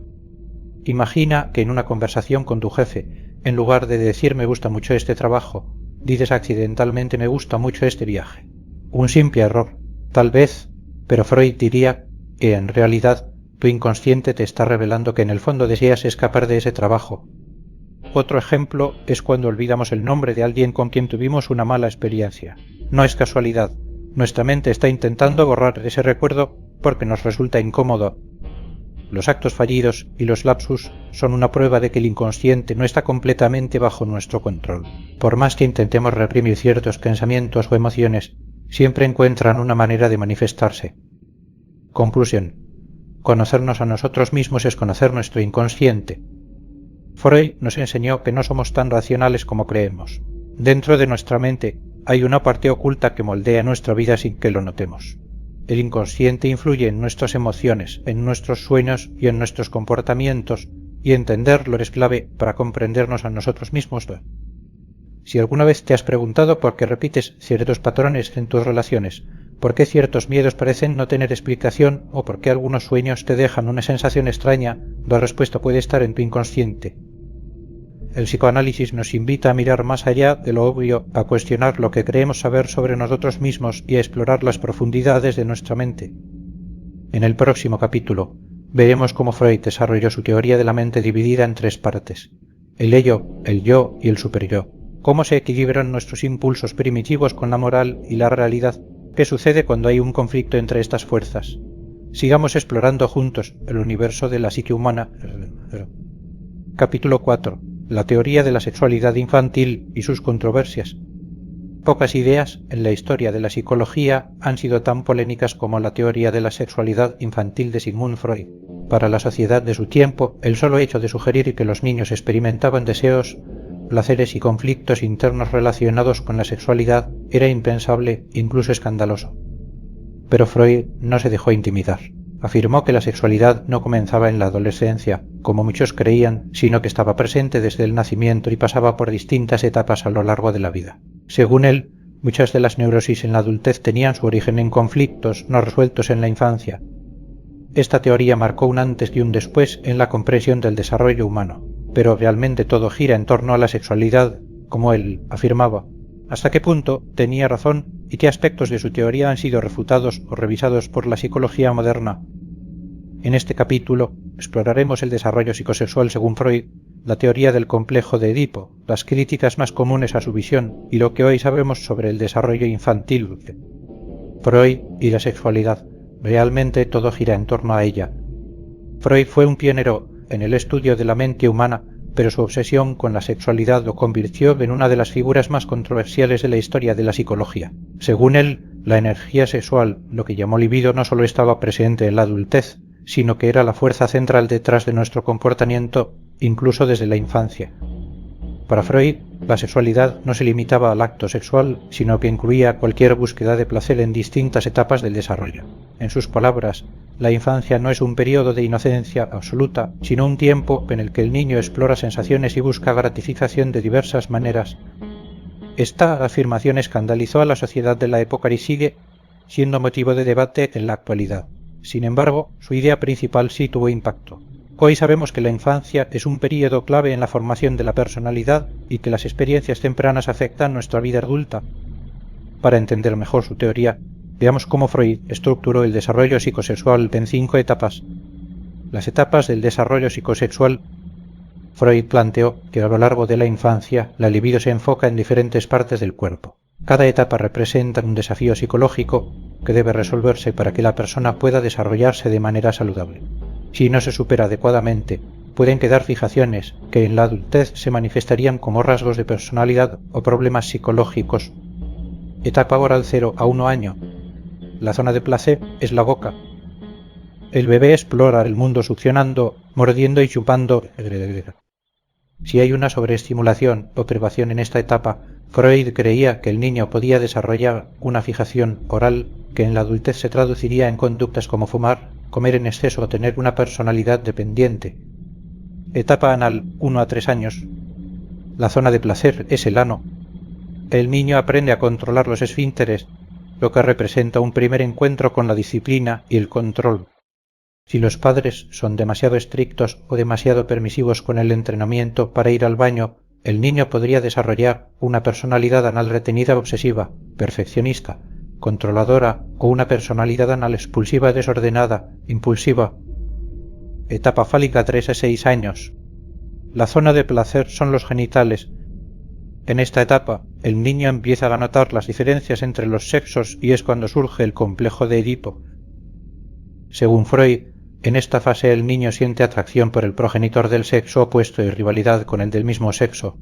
Imagina que en una conversación con tu jefe, en lugar de decir me gusta mucho este trabajo, dices accidentalmente me gusta mucho este viaje. Un simple error, tal vez, pero Freud diría que en realidad tu inconsciente te está revelando que en el fondo deseas escapar de ese trabajo. Otro ejemplo es cuando olvidamos el nombre de alguien con quien tuvimos una mala experiencia. No es casualidad. Nuestra mente está intentando borrar ese recuerdo porque nos resulta incómodo. Los actos fallidos y los lapsus son una prueba de que el inconsciente no está completamente bajo nuestro control. Por más que intentemos reprimir ciertos pensamientos o emociones, siempre encuentran una manera de manifestarse. Conclusión. Conocernos a nosotros mismos es conocer nuestro inconsciente. Freud nos enseñó que no somos tan racionales como creemos. Dentro de nuestra mente hay una parte oculta que moldea nuestra vida sin que lo notemos. El inconsciente influye en nuestras emociones, en nuestros sueños y en nuestros comportamientos, y entenderlo es clave para comprendernos a nosotros mismos. Si alguna vez te has preguntado por qué repites ciertos patrones en tus relaciones, por qué ciertos miedos parecen no tener explicación o por qué algunos sueños te dejan una sensación extraña, la respuesta puede estar en tu inconsciente. El psicoanálisis nos invita a mirar más allá de lo obvio, a cuestionar lo que creemos saber sobre nosotros mismos y a explorar las profundidades de nuestra mente. En el próximo capítulo veremos cómo Freud desarrolló su teoría de la mente dividida en tres partes: el ello, el yo y el superyo. Cómo se equilibran nuestros impulsos primitivos con la moral y la realidad. ¿Qué sucede cuando hay un conflicto entre estas fuerzas? Sigamos explorando juntos el universo de la psique humana. Capítulo 4. la teoría de la sexualidad infantil y sus controversias. Pocas ideas en la historia de la psicología han sido tan polémicas como la teoría de la sexualidad infantil de Sigmund Freud. Para la sociedad de su tiempo, el solo hecho de sugerir que los niños experimentaban deseos, placeres y conflictos internos relacionados con la sexualidad era impensable, incluso escandaloso. Pero Freud no se dejó intimidar. Afirmó que la sexualidad no comenzaba en la adolescencia, como muchos creían, sino que estaba presente desde el nacimiento y pasaba por distintas etapas a lo largo de la vida. Según él, muchas de las neurosis en la adultez tenían su origen en conflictos no resueltos en la infancia. Esta teoría marcó un antes y un después en la comprensión del desarrollo humano, pero realmente todo gira en torno a la sexualidad, como él afirmaba. ¿Hasta qué punto tenía razón y qué aspectos de su teoría han sido refutados o revisados por la psicología moderna? En este capítulo exploraremos el desarrollo psicosexual según Freud, la teoría del complejo de Edipo, las críticas más comunes a su visión y lo que hoy sabemos sobre el desarrollo infantil. Freud y la sexualidad. Realmente todo gira en torno a ella. Freud fue un pionero en el estudio de la mente humana, pero su obsesión con la sexualidad lo convirtió en una de las figuras más controversiales de la historia de la psicología. Según él, la energía sexual, lo que llamó libido, no solo estaba presente en la adultez, sino que era la fuerza central detrás de nuestro comportamiento, incluso desde la infancia. Para Freud, la sexualidad no se limitaba al acto sexual, sino que incluía cualquier búsqueda de placer en distintas etapas del desarrollo. En sus palabras, la infancia no es un periodo de inocencia absoluta, sino un tiempo en el que el niño explora sensaciones y busca gratificación de diversas maneras. Esta afirmación escandalizó a la sociedad de la época y sigue siendo motivo de debate en la actualidad. Sin embargo, su idea principal sí tuvo impacto. Hoy sabemos que la infancia es un período clave en la formación de la personalidad y que las experiencias tempranas afectan nuestra vida adulta. Para entender mejor su teoría, veamos cómo Freud estructuró el desarrollo psicosexual en 5 etapas. Las etapas del desarrollo psicosexual. Freud planteó que a lo largo de la infancia la libido se enfoca en diferentes partes del cuerpo. Cada etapa representa un desafío psicológico que debe resolverse para que la persona pueda desarrollarse de manera saludable. Si no se supera adecuadamente, pueden quedar fijaciones que en la adultez se manifestarían como rasgos de personalidad o problemas psicológicos. Etapa oral 0 a 1 año. La zona de placer es la boca. El bebé explora el mundo succionando, mordiendo y chupando. Si hay una sobreestimulación o privación en esta etapa, Freud creía que el niño podía desarrollar una fijación oral que en la adultez se traduciría en conductas como fumar, comer en exceso o tener una personalidad dependiente. Etapa anal 1 a 3 años. La zona de placer es el ano. El niño aprende a controlar los esfínteres, lo que representa un primer encuentro con la disciplina y el control. Si los padres son demasiado estrictos o demasiado permisivos con el entrenamiento para ir al baño, el niño podría desarrollar una personalidad anal retenida obsesiva, perfeccionista, controladora o una personalidad anal expulsiva desordenada, impulsiva. Etapa fálica 3 a 6 años. La zona de placer son los genitales. En esta etapa, el niño empieza a notar las diferencias entre los sexos y es cuando surge el complejo de Edipo. Según Freud, en esta fase el niño siente atracción por el progenitor del sexo opuesto y rivalidad con el del mismo sexo.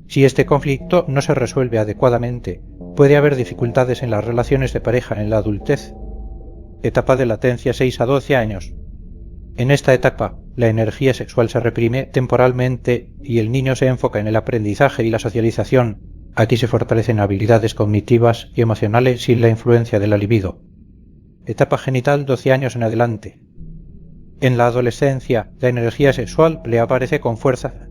Si este conflicto no se resuelve adecuadamente, puede haber dificultades en las relaciones de pareja en la adultez. Etapa de latencia 6 a 12 años. En esta etapa, la energía sexual se reprime temporalmente y el niño se enfoca en el aprendizaje y la socialización. Aquí se fortalecen habilidades cognitivas y emocionales sin la influencia de la libido. Etapa genital 12 años en adelante. En la adolescencia, la energía sexual le aparece con fuerza.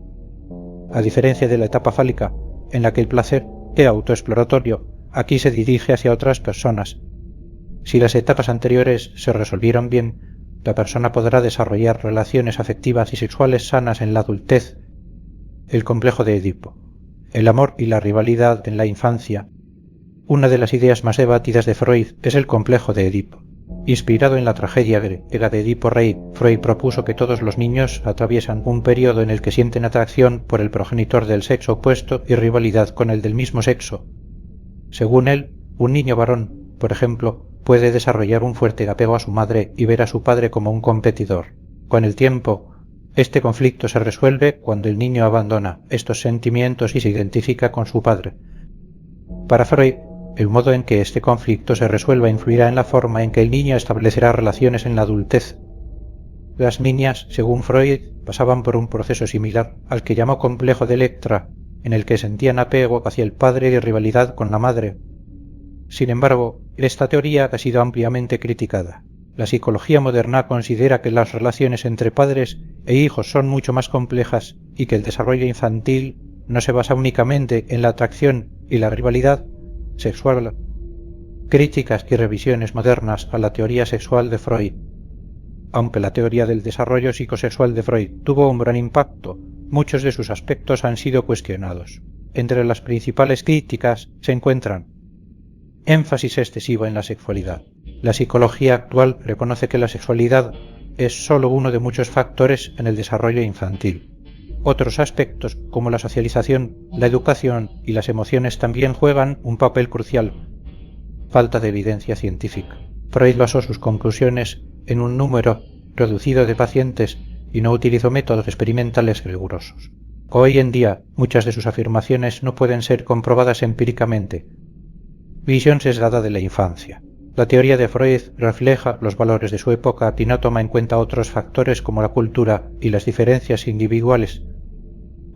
A diferencia de la etapa fálica, en la que el placer es autoexploratorio, aquí se dirige hacia otras personas. Si las etapas anteriores se resolvieron bien, la persona podrá desarrollar relaciones afectivas y sexuales sanas en la adultez. El complejo de Edipo. El amor y la rivalidad en la infancia. Una de las ideas más debatidas de Freud es el complejo de Edipo. Inspirado en la tragedia griega de Edipo Rey, Freud propuso que todos los niños atraviesan un periodo en el que sienten atracción por el progenitor del sexo opuesto y rivalidad con el del mismo sexo. Según él, un niño varón, por ejemplo, puede desarrollar un fuerte apego a su madre y ver a su padre como un competidor. Con el tiempo, Este conflicto se resuelve cuando el niño abandona estos sentimientos y se identifica con su padre. Para Freud, el modo en que este conflicto se resuelva influirá en la forma en que el niño establecerá relaciones en la adultez. Las niñas, según Freud, pasaban por un proceso similar al que llamó complejo de Electra, en el que sentían apego hacia el padre y rivalidad con la madre. Sin embargo, esta teoría ha sido ampliamente criticada. La psicología moderna considera que las relaciones entre padres e hijos son mucho más complejas y que el desarrollo infantil no se basa únicamente en la atracción y la rivalidad sexual. Críticas y revisiones modernas a la teoría sexual de Freud. Aunque la teoría del desarrollo psicosexual de Freud tuvo un gran impacto, muchos de sus aspectos han sido cuestionados. Entre las principales críticas se encuentran énfasis excesivo en la sexualidad. La psicología actual reconoce que la sexualidad es solo uno de muchos factores en el desarrollo infantil. Otros aspectos, como la socialización, la educación y las emociones, también juegan un papel crucial. Falta de evidencia científica. Freud basó sus conclusiones en un número reducido de pacientes y no utilizó métodos experimentales rigurosos. Hoy en día, muchas de sus afirmaciones no pueden ser comprobadas empíricamente. Visión sesgada de la infancia. La teoría de Freud refleja los valores de su época y no toma en cuenta otros factores como la cultura y las diferencias individuales.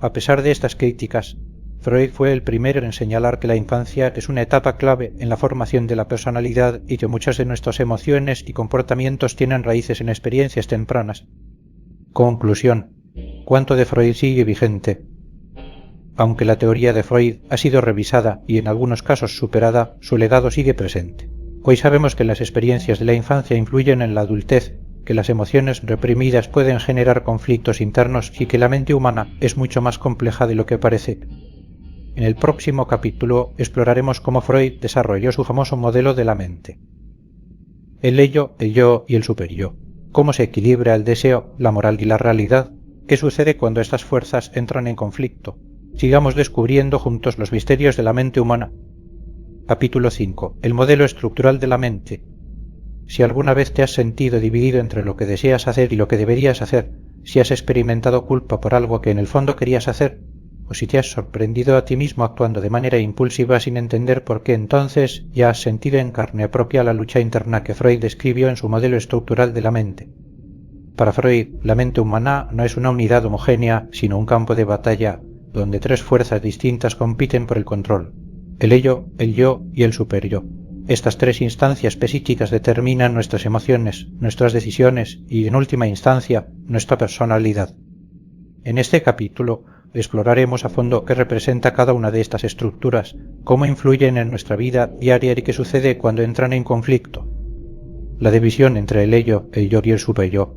A pesar de estas críticas, Freud fue el primero en señalar que la infancia es una etapa clave en la formación de la personalidad y que muchas de nuestras emociones y comportamientos tienen raíces en experiencias tempranas. Conclusión. ¿Cuánto de Freud sigue vigente? Aunque la teoría de Freud ha sido revisada y en algunos casos superada, su legado sigue presente. Hoy sabemos que las experiencias de la infancia influyen en la adultez, que las emociones reprimidas pueden generar conflictos internos y que la mente humana es mucho más compleja de lo que parece. En el próximo capítulo exploraremos cómo Freud desarrolló su famoso modelo de la mente. El ello, el yo y el superyo. Cómo se equilibra el deseo, la moral y la realidad. ¿Qué sucede cuando estas fuerzas entran en conflicto? Sigamos descubriendo juntos los misterios de la mente humana. Capítulo 5. El modelo estructural de la mente. Si alguna vez te has sentido dividido entre lo que deseas hacer y lo que deberías hacer, si has experimentado culpa por algo que en el fondo querías hacer, o si te has sorprendido a ti mismo actuando de manera impulsiva sin entender por qué, entonces ya has sentido en carne propia la lucha interna que Freud describió en su modelo estructural de la mente. Para Freud, la mente humana no es una unidad homogénea, sino un campo de batalla donde tres fuerzas distintas compiten por el control: el ello, el yo y el superyo. Estas tres instancias psíquicas determinan nuestras emociones, nuestras decisiones y, en última instancia, nuestra personalidad. En este capítulo exploraremos a fondo qué representa cada una de estas estructuras, cómo influyen en nuestra vida diaria y qué sucede cuando entran en conflicto. La división entre el ello, el yo y el superyo.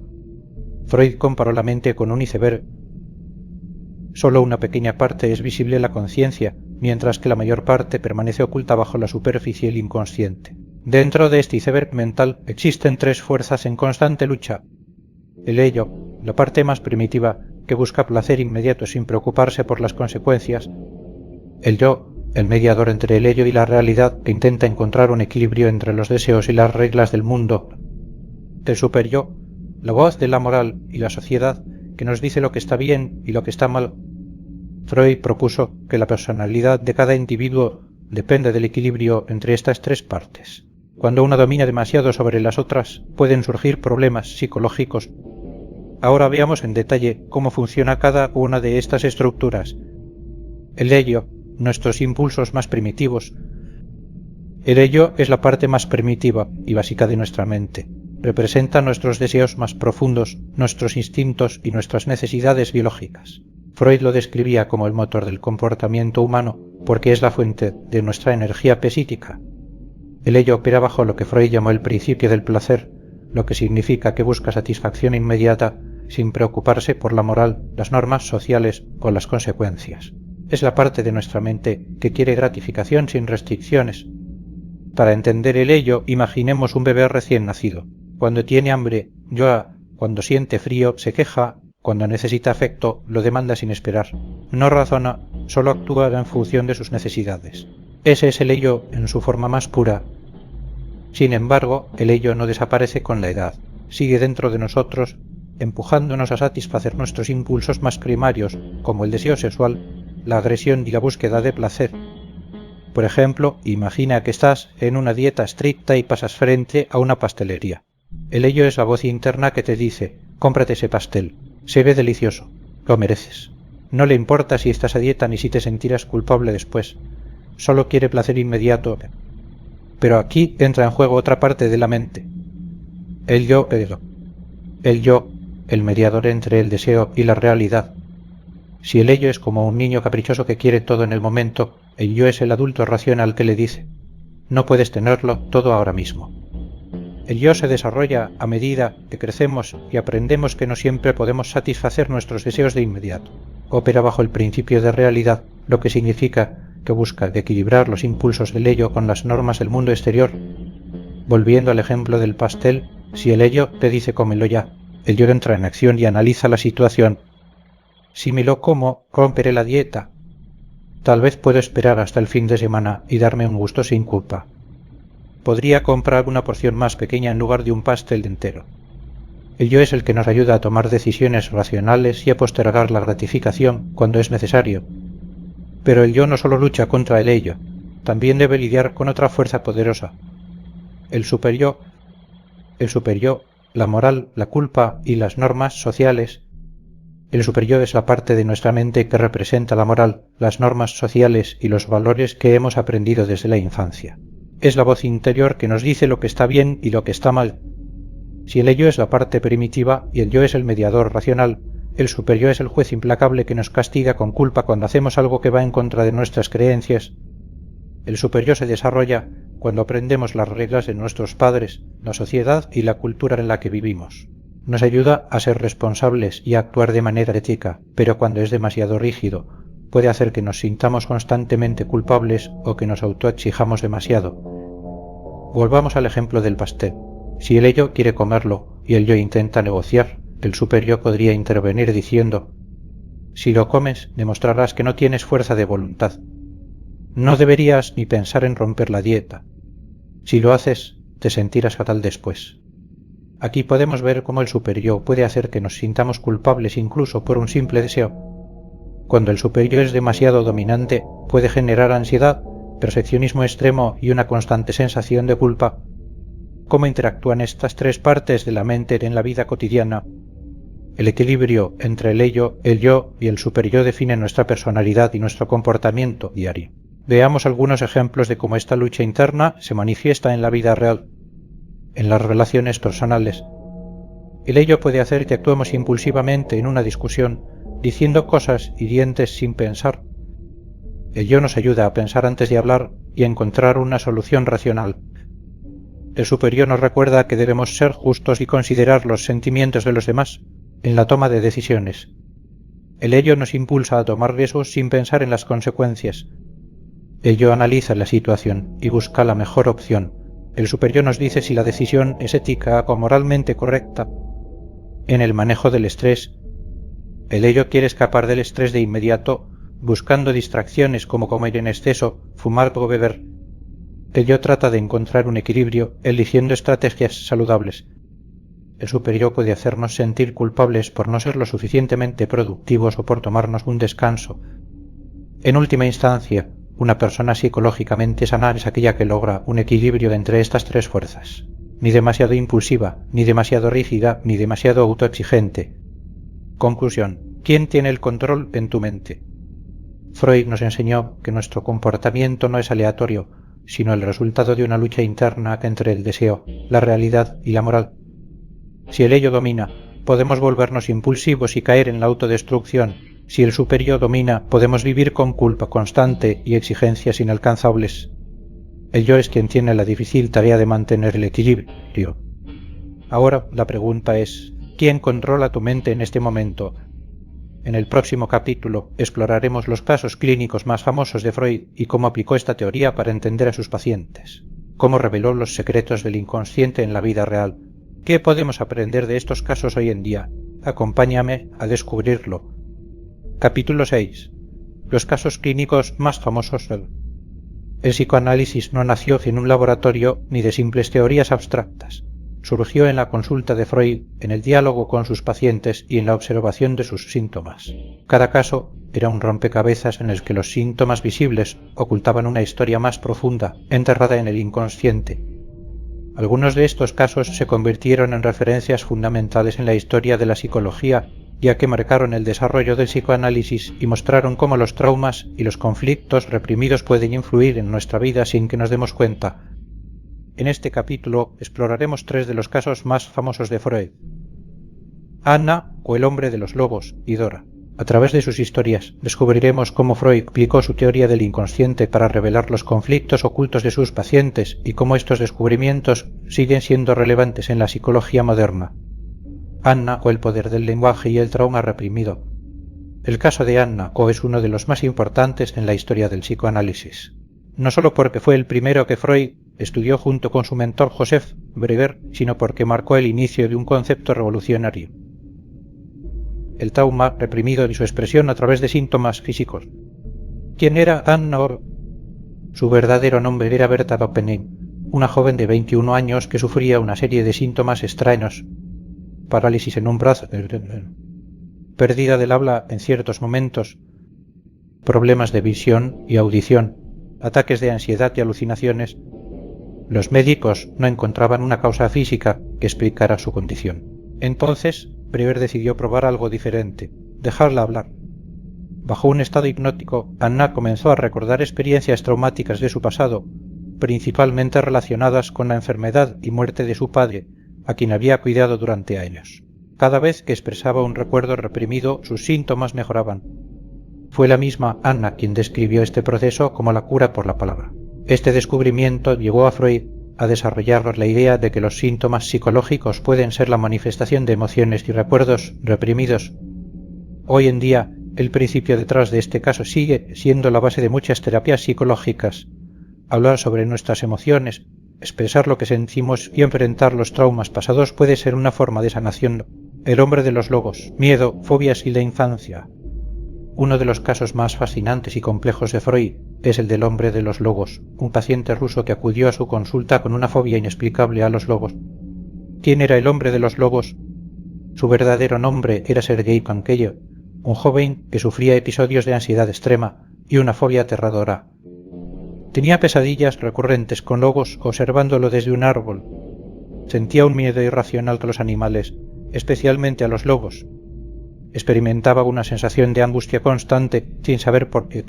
Freud comparó la mente con un iceberg. Solo una pequeña parte es visible en la conciencia, mientras que la mayor parte permanece oculta bajo la superficie del inconsciente. Dentro de este iceberg mental existen tres fuerzas en constante lucha. El ello, la parte más primitiva, que busca placer inmediato sin preocuparse por las consecuencias. El yo, el mediador entre el ello y la realidad, que intenta encontrar un equilibrio entre los deseos y las reglas del mundo. El superyo, la voz de la moral y la sociedad, que nos dice lo que está bien y lo que está mal. Freud propuso que la personalidad de cada individuo depende del equilibrio entre estas tres partes. Cuando una domina demasiado sobre las otras, pueden surgir problemas psicológicos. Ahora veamos en detalle cómo funciona cada una de estas estructuras. El ello, nuestros impulsos más primitivos. El ello es la parte más primitiva y básica de nuestra mente. Representa nuestros deseos más profundos, nuestros instintos y nuestras necesidades biológicas. Freud lo describía como el motor del comportamiento humano porque es la fuente de nuestra energía psíquica. El ello opera bajo lo que Freud llamó el principio del placer, lo que significa que busca satisfacción inmediata sin preocuparse por la moral, las normas sociales o las consecuencias. Es la parte de nuestra mente que quiere gratificación sin restricciones. Para entender el ello, imaginemos un bebé recién nacido. Cuando tiene hambre, llora; cuando siente frío, se queja; cuando necesita afecto, lo demanda sin esperar. No razona, solo actúa en función de sus necesidades. Ese es el ello en su forma más pura. Sin embargo, el ello no desaparece con la edad. Sigue dentro de nosotros empujándonos a satisfacer nuestros impulsos más primarios, como el deseo sexual, la agresión y la búsqueda de placer. Por ejemplo, imagina que estás en una dieta estricta y pasas frente a una pastelería. El ello es la voz interna que te dice: cómprate ese pastel, se ve delicioso, lo mereces. No le importa si estás a dieta ni si te sentirás culpable después. Solo quiere placer inmediato. Pero aquí entra en juego otra parte de la mente. El yo, el mediador entre el deseo y la realidad. Si el ello es como un niño caprichoso que quiere todo en el momento, el yo es el adulto racional que le dice: no puedes tenerlo todo ahora mismo. El yo se desarrolla a medida que crecemos y aprendemos que no siempre podemos satisfacer nuestros deseos de inmediato. Opera bajo el principio de realidad, lo que significa que busca de equilibrar los impulsos del ello con las normas del mundo exterior. Volviendo al ejemplo del pastel, si el ello te dice cómelo ya, el yo entra en acción y analiza la situación. Si me lo como, romperé la dieta. Tal vez puedo esperar hasta el fin de semana y darme un gusto sin culpa. Podría comprar una porción más pequeña en lugar de un pastel entero. El yo es el que nos ayuda a tomar decisiones racionales y a postergar la gratificación cuando es necesario. Pero el yo no solo lucha contra el ello, también debe lidiar con otra fuerza poderosa. El superyo, la moral, la culpa y las normas sociales. El superyo es la parte de nuestra mente que representa la moral, las normas sociales y los valores que hemos aprendido desde la infancia. Es la voz interior que nos dice lo que está bien y lo que está mal. Si el ello es la parte primitiva y el yo es el mediador racional, el superyo es el juez implacable que nos castiga con culpa cuando hacemos algo que va en contra de nuestras creencias. El superyo se desarrolla cuando aprendemos las reglas de nuestros padres, la sociedad y la cultura en la que vivimos. Nos ayuda a ser responsables y a actuar de manera ética, pero cuando es demasiado rígido, puede hacer que nos sintamos constantemente culpables o que nos autoexijamos demasiado. Volvamos al ejemplo del pastel. Si el ello quiere comerlo y el yo intenta negociar, el superyo podría intervenir diciendo: si lo comes, demostrarás que no tienes fuerza de voluntad. No deberías ni pensar en romper la dieta. Si lo haces, te sentirás fatal después. Aquí podemos ver cómo el superyo puede hacer que nos sintamos culpables incluso por un simple deseo. Cuando el superyo es demasiado dominante, puede generar ansiedad, perfeccionismo extremo y una constante sensación de culpa. ¿Cómo interactúan estas tres partes de la mente en la vida cotidiana? El equilibrio entre el ello, el yo y el superyo define nuestra personalidad y nuestro comportamiento diario. Veamos algunos ejemplos de cómo esta lucha interna se manifiesta en la vida real, en las relaciones personales. El ello puede hacer que actuemos impulsivamente en una discusión, diciendo cosas hirientes sin pensar. El yo nos ayuda a pensar antes de hablar y a encontrar una solución racional. El superyo nos recuerda que debemos ser justos y considerar los sentimientos de los demás en la toma de decisiones. El ello nos impulsa a tomar riesgos sin pensar en las consecuencias. El yo analiza la situación y busca la mejor opción. El superyo nos dice si la decisión es ética o moralmente correcta. En el manejo del estrés, el ello quiere escapar del estrés de inmediato, buscando distracciones como comer en exceso, fumar o beber. El yo trata de encontrar un equilibrio, eligiendo estrategias saludables. El superyo puede hacernos sentir culpables por no ser lo suficientemente productivos o por tomarnos un descanso. En última instancia, una persona psicológicamente sana es aquella que logra un equilibrio entre estas tres fuerzas. Ni demasiado impulsiva, ni demasiado rígida, ni demasiado autoexigente. Conclusión. ¿Quién tiene el control en tu mente? Freud nos enseñó que nuestro comportamiento no es aleatorio, sino el resultado de una lucha interna entre el deseo, la realidad y la moral. Si el ello domina, podemos volvernos impulsivos y caer en la autodestrucción. Si el superyo domina, podemos vivir con culpa constante y exigencias inalcanzables. El yo es quien tiene la difícil tarea de mantener el equilibrio. Ahora la pregunta es: ¿quién controla tu mente en este momento? En el próximo capítulo exploraremos los casos clínicos más famosos de Freud y cómo aplicó esta teoría para entender a sus pacientes, cómo reveló los secretos del inconsciente en la vida real. ¿Qué podemos aprender de estos casos hoy en día? Acompáñame a descubrirlo. Capítulo 6. Los casos clínicos más famosos. El psicoanálisis no nació en un laboratorio ni de simples teorías abstractas. surgió en la consulta de Freud, en el diálogo con sus pacientes y en la observación de sus síntomas. Cada caso era un rompecabezas en el que los síntomas visibles ocultaban una historia más profunda, enterrada en el inconsciente. Algunos de estos casos se convirtieron en referencias fundamentales en la historia de la psicología, ya que marcaron el desarrollo del psicoanálisis y mostraron cómo los traumas y los conflictos reprimidos pueden influir en nuestra vida sin que nos demos cuenta. En este capítulo exploraremos 3 de los casos más famosos de Freud: Anna o el hombre de los lobos y Dora. A través de sus historias descubriremos cómo Freud aplicó su teoría del inconsciente para revelar los conflictos ocultos de sus pacientes y cómo estos descubrimientos siguen siendo relevantes en la psicología moderna. Anna o el poder del lenguaje y el trauma reprimido. El caso de Anna o es uno de los más importantes en la historia del psicoanálisis. No solo porque fue el primero que Freud estudió junto con su mentor Joseph Breger, sino porque marcó el inicio de un concepto revolucionario: el trauma reprimido y su expresión a través de síntomas físicos. ¿Quién era Anna Orr? Su verdadero nombre era Berta Oppenheim, una joven de 21 años que sufría una serie de síntomas extraños: parálisis en un brazo, pérdida del habla en ciertos momentos, problemas de visión y audición, ataques de ansiedad y alucinaciones. Los médicos no encontraban una causa física que explicara su condición. Entonces, Breger decidió probar algo diferente: dejarla hablar. Bajo un estado hipnótico, Anna comenzó a recordar experiencias traumáticas de su pasado, principalmente relacionadas con la enfermedad y muerte de su padre, a quien había cuidado durante años. Cada vez que expresaba un recuerdo reprimido, sus síntomas mejoraban. Fue la misma Anna quien describió este proceso como la cura por la palabra. Este descubrimiento llevó a Freud a desarrollar la idea de que los síntomas psicológicos pueden ser la manifestación de emociones y recuerdos reprimidos. Hoy en día, el principio detrás de este caso sigue siendo la base de muchas terapias psicológicas: hablar sobre nuestras emociones, expresar lo que sentimos y enfrentar los traumas pasados puede ser una forma de sanación. El hombre de los lobos, miedo, fobias y la infancia. Uno de los casos más fascinantes y complejos de Freud es el del hombre de los lobos, un paciente ruso que acudió a su consulta con una fobia inexplicable a los lobos. ¿Quién era el hombre de los lobos? Su verdadero nombre era Sergei Pankeyev, un joven que sufría episodios de ansiedad extrema y una fobia aterradora. Tenía pesadillas recurrentes con lobos observándolo desde un árbol. Sentía un miedo irracional a los animales, especialmente a los lobos. Experimentaba una sensación de angustia constante sin saber por qué.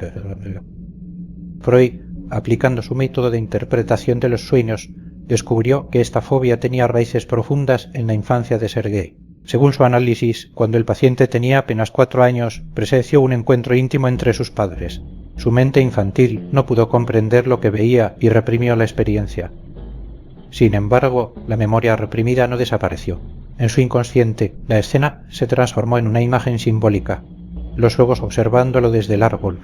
Freud, aplicando su método de interpretación de los sueños, descubrió que esta fobia tenía raíces profundas en la infancia de Sergei. Según su análisis, cuando el paciente tenía apenas 4 años, presenció un encuentro íntimo entre sus padres. Su mente infantil no pudo comprender lo que veía y reprimió la experiencia. Sin embargo, la memoria reprimida no desapareció. En su inconsciente, la escena se transformó en una imagen simbólica: los lobos observándolo desde el árbol.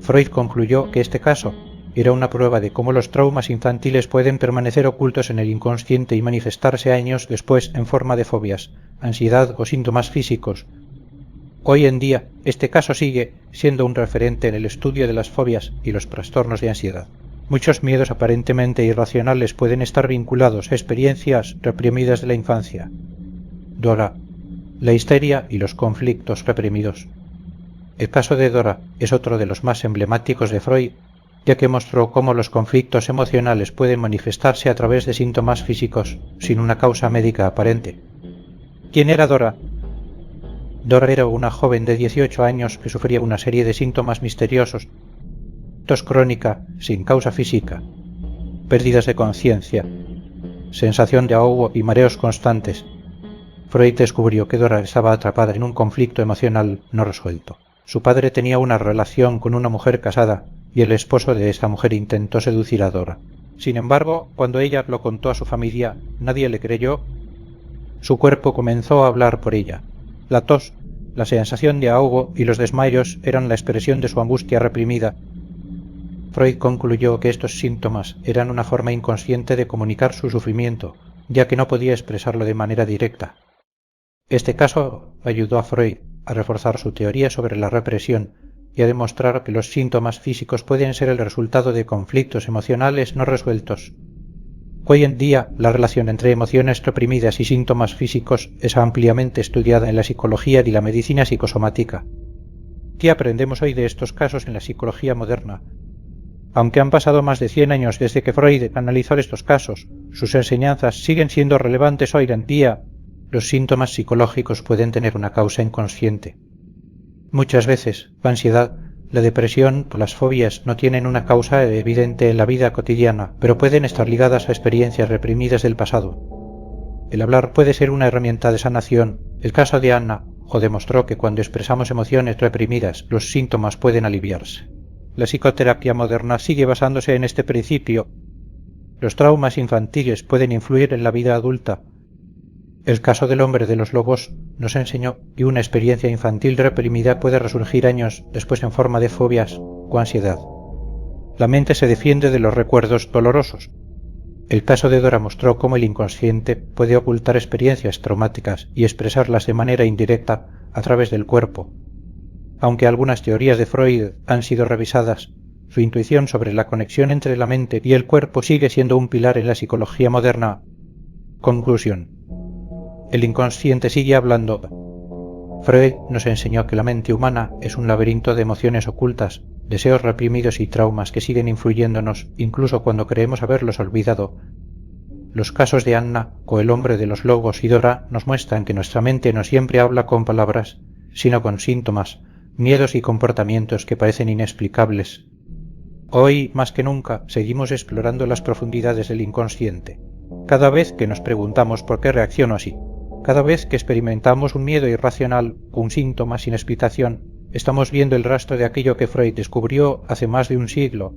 Freud concluyó que este caso era una prueba de cómo los traumas infantiles pueden permanecer ocultos en el inconsciente y manifestarse años después en forma de fobias, ansiedad o síntomas físicos. Hoy en día, este caso sigue siendo un referente en el estudio de las fobias y los trastornos de ansiedad. Muchos miedos aparentemente irracionales pueden estar vinculados a experiencias reprimidas de la infancia. Dora, la histeria y los conflictos reprimidos. El caso de Dora es otro de los más emblemáticos de Freud, ya que mostró cómo los conflictos emocionales pueden manifestarse a través de síntomas físicos sin una causa médica aparente. ¿Quién era Dora? Dora era una joven de 18 años que sufría una serie de síntomas misteriosos: tos crónica sin causa física, pérdidas de conciencia, sensación de ahogo y mareos constantes. Freud descubrió que Dora estaba atrapada en un conflicto emocional no resuelto. Su padre tenía una relación con una mujer casada y el esposo de esta mujer intentó seducir a Dora. Sin embargo, cuando ella lo contó a su familia, nadie le creyó. Su cuerpo comenzó a hablar por ella. La tos, la sensación de ahogo y los desmayos eran la expresión de su angustia reprimida. Freud concluyó que estos síntomas eran una forma inconsciente de comunicar su sufrimiento, ya que no podía expresarlo de manera directa. Este caso ayudó a Freud a reforzar su teoría sobre la represión y a demostrar que los síntomas físicos pueden ser el resultado de conflictos emocionales no resueltos. Hoy en día la relación entre emociones reprimidas y síntomas físicos es ampliamente estudiada en la psicología y la medicina psicosomática. ¿Qué aprendemos hoy de estos casos en la psicología moderna? Aunque han pasado más de 100 años desde que Freud analizó estos casos, sus enseñanzas siguen siendo relevantes hoy en día. Los síntomas psicológicos pueden tener una causa inconsciente. Muchas veces, la ansiedad, la depresión o las fobias no tienen una causa evidente en la vida cotidiana, pero pueden estar ligadas a experiencias reprimidas del pasado. El hablar puede ser una herramienta de sanación. El caso de Anna demostró que cuando expresamos emociones reprimidas, los síntomas pueden aliviarse. La psicoterapia moderna sigue basándose en este principio. Los traumas infantiles pueden influir en la vida adulta. El caso del hombre de los lobos nos enseñó que una experiencia infantil reprimida puede resurgir años después en forma de fobias o ansiedad. La mente se defiende de los recuerdos dolorosos. El caso de Dora mostró cómo el inconsciente puede ocultar experiencias traumáticas y expresarlas de manera indirecta a través del cuerpo. Aunque algunas teorías de Freud han sido revisadas, su intuición sobre la conexión entre la mente y el cuerpo sigue siendo un pilar en la psicología moderna. Conclusión. El inconsciente sigue hablando. Freud nos enseñó que la mente humana es un laberinto de emociones ocultas, deseos reprimidos y traumas que siguen influyéndonos incluso cuando creemos haberlos olvidado. Los casos de Anna o el hombre de los lobos y Dora nos muestran que nuestra mente no siempre habla con palabras, sino con síntomas, miedos y comportamientos que parecen inexplicables. Hoy, más que nunca, seguimos explorando las profundidades del inconsciente. Cada vez que nos preguntamos por qué reacciono así, cada vez que experimentamos un miedo irracional o un síntoma sin explicación, estamos viendo el rastro de aquello que Freud descubrió hace más de un siglo.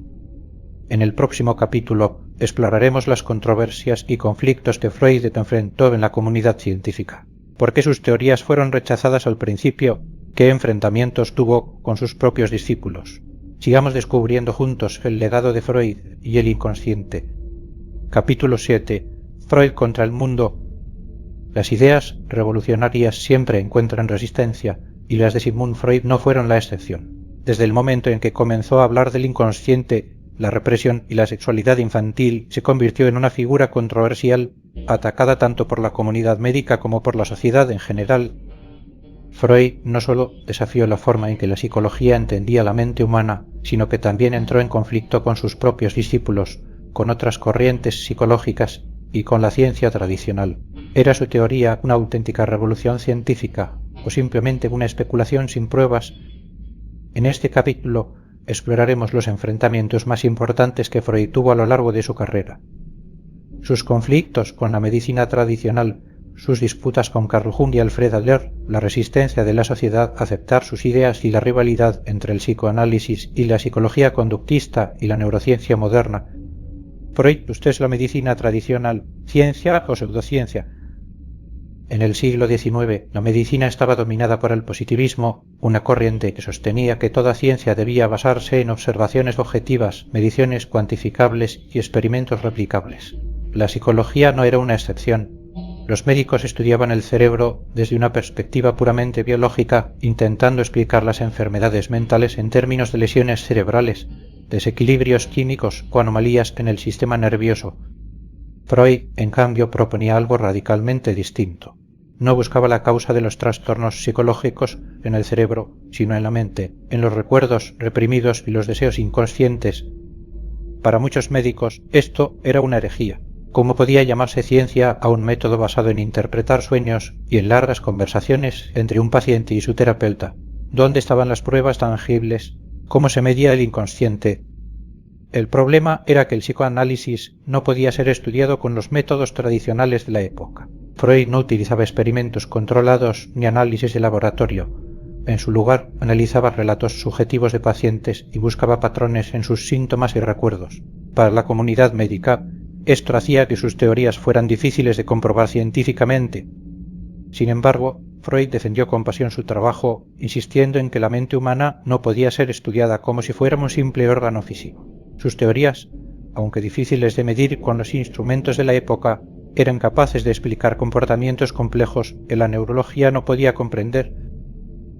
En el próximo capítulo exploraremos las controversias y conflictos que Freud enfrentó en la comunidad científica. ¿Por qué sus teorías fueron rechazadas al principio? ¿Qué enfrentamientos tuvo con sus propios discípulos? Sigamos descubriendo juntos el legado de Freud y el inconsciente. Capítulo 7. Freud contra el mundo. Las ideas revolucionarias siempre encuentran resistencia, y las de Sigmund Freud no fueron la excepción. Desde el momento en que comenzó a hablar del inconsciente, la represión y la sexualidad infantil se convirtió en una figura controversial, atacada tanto por la comunidad médica como por la sociedad en general. Freud no solo desafió la forma en que la psicología entendía la mente humana, sino que también entró en conflicto con sus propios discípulos, con otras corrientes psicológicas y con la ciencia tradicional. ¿Era su teoría una auténtica revolución científica o simplemente una especulación sin pruebas? En este capítulo exploraremos los enfrentamientos más importantes que Freud tuvo a lo largo de su carrera. Sus conflictos con la medicina tradicional, sus disputas con Carl Jung y Alfred Adler, la resistencia de la sociedad a aceptar sus ideas y la rivalidad entre el psicoanálisis y la psicología conductista y la neurociencia moderna. Freud, ¿usted es la medicina tradicional, ciencia o pseudociencia? En el siglo XIX, la medicina estaba dominada por el positivismo, una corriente que sostenía que toda ciencia debía basarse en observaciones objetivas, mediciones cuantificables y experimentos replicables. La psicología no era una excepción. Los médicos estudiaban el cerebro desde una perspectiva puramente biológica, intentando explicar las enfermedades mentales en términos de lesiones cerebrales, desequilibrios químicos o anomalías en el sistema nervioso. Freud, en cambio, proponía algo radicalmente distinto. No buscaba la causa de los trastornos psicológicos en el cerebro, sino en la mente, en los recuerdos reprimidos y los deseos inconscientes. Para muchos médicos, esto era una herejía. ¿Cómo podía llamarse ciencia a un método basado en interpretar sueños y en largas conversaciones entre un paciente y su terapeuta? ¿Dónde estaban las pruebas tangibles? ¿Cómo se medía el inconsciente? El problema era que el psicoanálisis no podía ser estudiado con los métodos tradicionales de la época. Freud no utilizaba experimentos controlados ni análisis de laboratorio. En su lugar, analizaba relatos subjetivos de pacientes y buscaba patrones en sus síntomas y recuerdos. Para la comunidad médica, esto hacía que sus teorías fueran difíciles de comprobar científicamente. Sin embargo, Freud defendió con pasión su trabajo, insistiendo en que la mente humana no podía ser estudiada como si fuera un simple órgano físico. Sus teorías, aunque difíciles de medir con los instrumentos de la época, eran capaces de explicar comportamientos complejos que la neurología no podía comprender,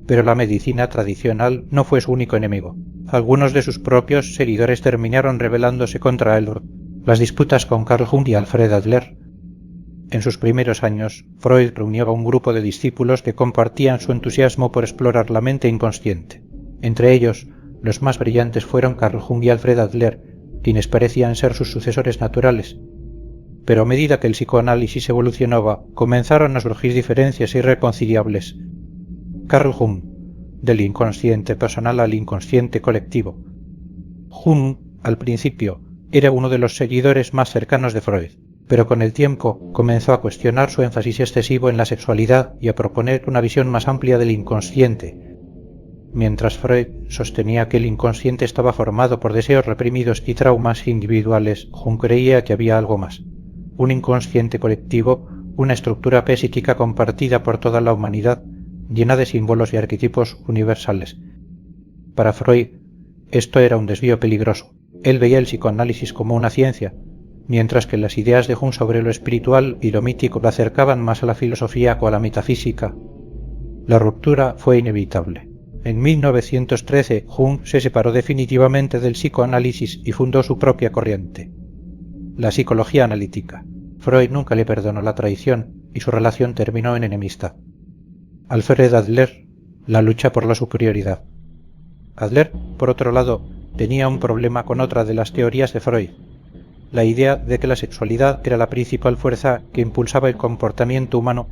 pero la medicina tradicional no fue su único enemigo. Algunos de sus propios seguidores terminaron rebelándose contra él. Las disputas con Carl Jung y Alfred Adler. En sus primeros años, Freud reunió a un grupo de discípulos que compartían su entusiasmo por explorar la mente inconsciente. Entre ellos, los más brillantes fueron Carl Jung y Alfred Adler, quienes parecían ser sus sucesores naturales. Pero a medida que el psicoanálisis evolucionaba, comenzaron a surgir diferencias irreconciliables. Carl Jung, del inconsciente personal al inconsciente colectivo. Jung, al principio, era uno de los seguidores más cercanos de Freud, pero con el tiempo comenzó a cuestionar su énfasis excesivo en la sexualidad y a proponer una visión más amplia del inconsciente. Mientras Freud sostenía que el inconsciente estaba formado por deseos reprimidos y traumas individuales, Jung creía que había algo más. Un inconsciente colectivo, una estructura psíquica compartida por toda la humanidad, llena de símbolos y arquetipos universales. Para Freud, esto era un desvío peligroso. Él veía el psicoanálisis como una ciencia, mientras que las ideas de Jung sobre lo espiritual y lo mítico lo acercaban más a la filosofía que a la metafísica. La ruptura fue inevitable. En 1913, Jung se separó definitivamente del psicoanálisis y fundó su propia corriente, la psicología analítica. Freud nunca le perdonó la traición y su relación terminó en enemistad. Alfred Adler, la lucha por la superioridad. Adler, por otro lado, tenía un problema con otra de las teorías de Freud, la idea de que la sexualidad era la principal fuerza que impulsaba el comportamiento humano.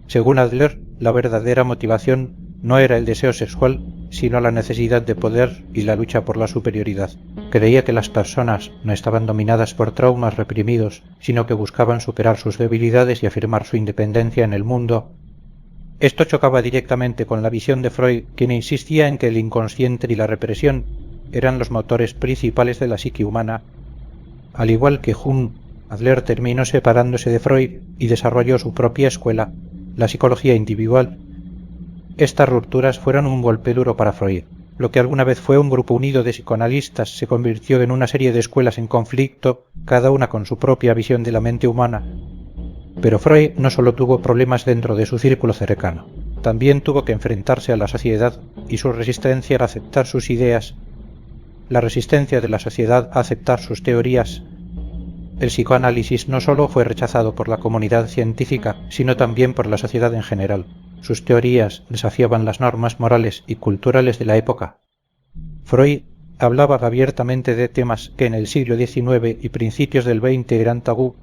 Según Adler, la verdadera motivación no era el deseo sexual, sino la necesidad de poder y la lucha por la superioridad. Creía que las personas no estaban dominadas por traumas reprimidos, sino que buscaban superar sus debilidades y afirmar su independencia en el mundo. Esto chocaba directamente con la visión de Freud, quien insistía en que el inconsciente y la represión eran los motores principales de la psique humana. Al igual que Jung, Adler terminó separándose de Freud y desarrolló su propia escuela, la psicología individual. Estas rupturas fueron un golpe duro para Freud. Lo que alguna vez fue un grupo unido de psicoanalistas se convirtió en una serie de escuelas en conflicto, cada una con su propia visión de la mente humana. Pero Freud no solo tuvo problemas dentro de su círculo cercano, también tuvo que enfrentarse a la sociedad y su resistencia a aceptar sus ideas, la resistencia de la sociedad a aceptar sus teorías. El psicoanálisis no solo fue rechazado por la comunidad científica, sino también por la sociedad en general. Sus teorías desafiaban las normas morales y culturales de la época. Freud hablaba abiertamente de temas que en el siglo XIX y principios del XX eran tabú: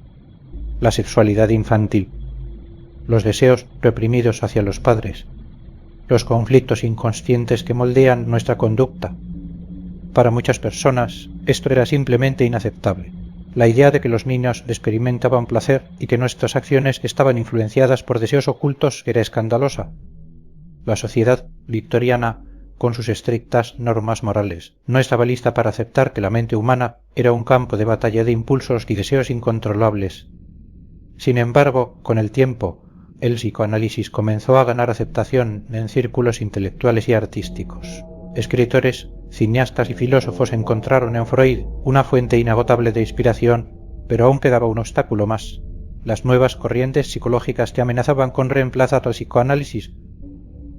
la sexualidad infantil, los deseos reprimidos hacia los padres, los conflictos inconscientes que moldean nuestra conducta. Para muchas personas esto era simplemente inaceptable. La idea de que los niños experimentaban placer y que nuestras acciones estaban influenciadas por deseos ocultos era escandalosa. La sociedad victoriana, con sus estrictas normas morales, no estaba lista para aceptar que la mente humana era un campo de batalla de impulsos y deseos incontrolables. Sin embargo, con el tiempo, el psicoanálisis comenzó a ganar aceptación en círculos intelectuales y artísticos. Escritores, cineastas y filósofos encontraron en Freud una fuente inagotable de inspiración, pero aún quedaba un obstáculo más: las nuevas corrientes psicológicas que amenazaban con reemplazar al psicoanálisis.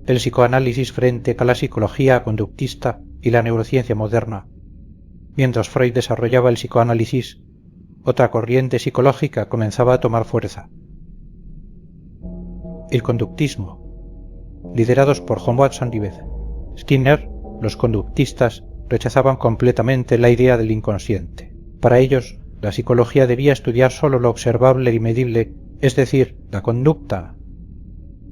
El psicoanálisis frente a la psicología conductista y la neurociencia moderna. Mientras Freud desarrollaba el psicoanálisis, otra corriente psicológica comenzaba a tomar fuerza: el conductismo. Liderados por John Watson y Beth Skinner, los conductistas rechazaban completamente la idea del inconsciente. Para ellos, la psicología debía estudiar solo lo observable y medible, es decir, la conducta.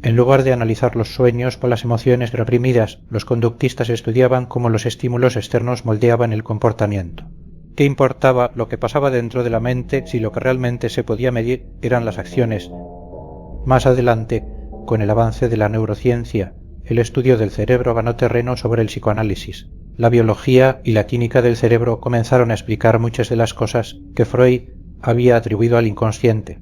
En lugar de analizar los sueños o las emociones reprimidas, los conductistas estudiaban cómo los estímulos externos moldeaban el comportamiento. ¿Qué importaba lo que pasaba dentro de la mente si lo que realmente se podía medir eran las acciones? Más adelante, con el avance de la neurociencia, el estudio del cerebro ganó terreno sobre el psicoanálisis. La biología y la química del cerebro comenzaron a explicar muchas de las cosas que Freud había atribuido al inconsciente.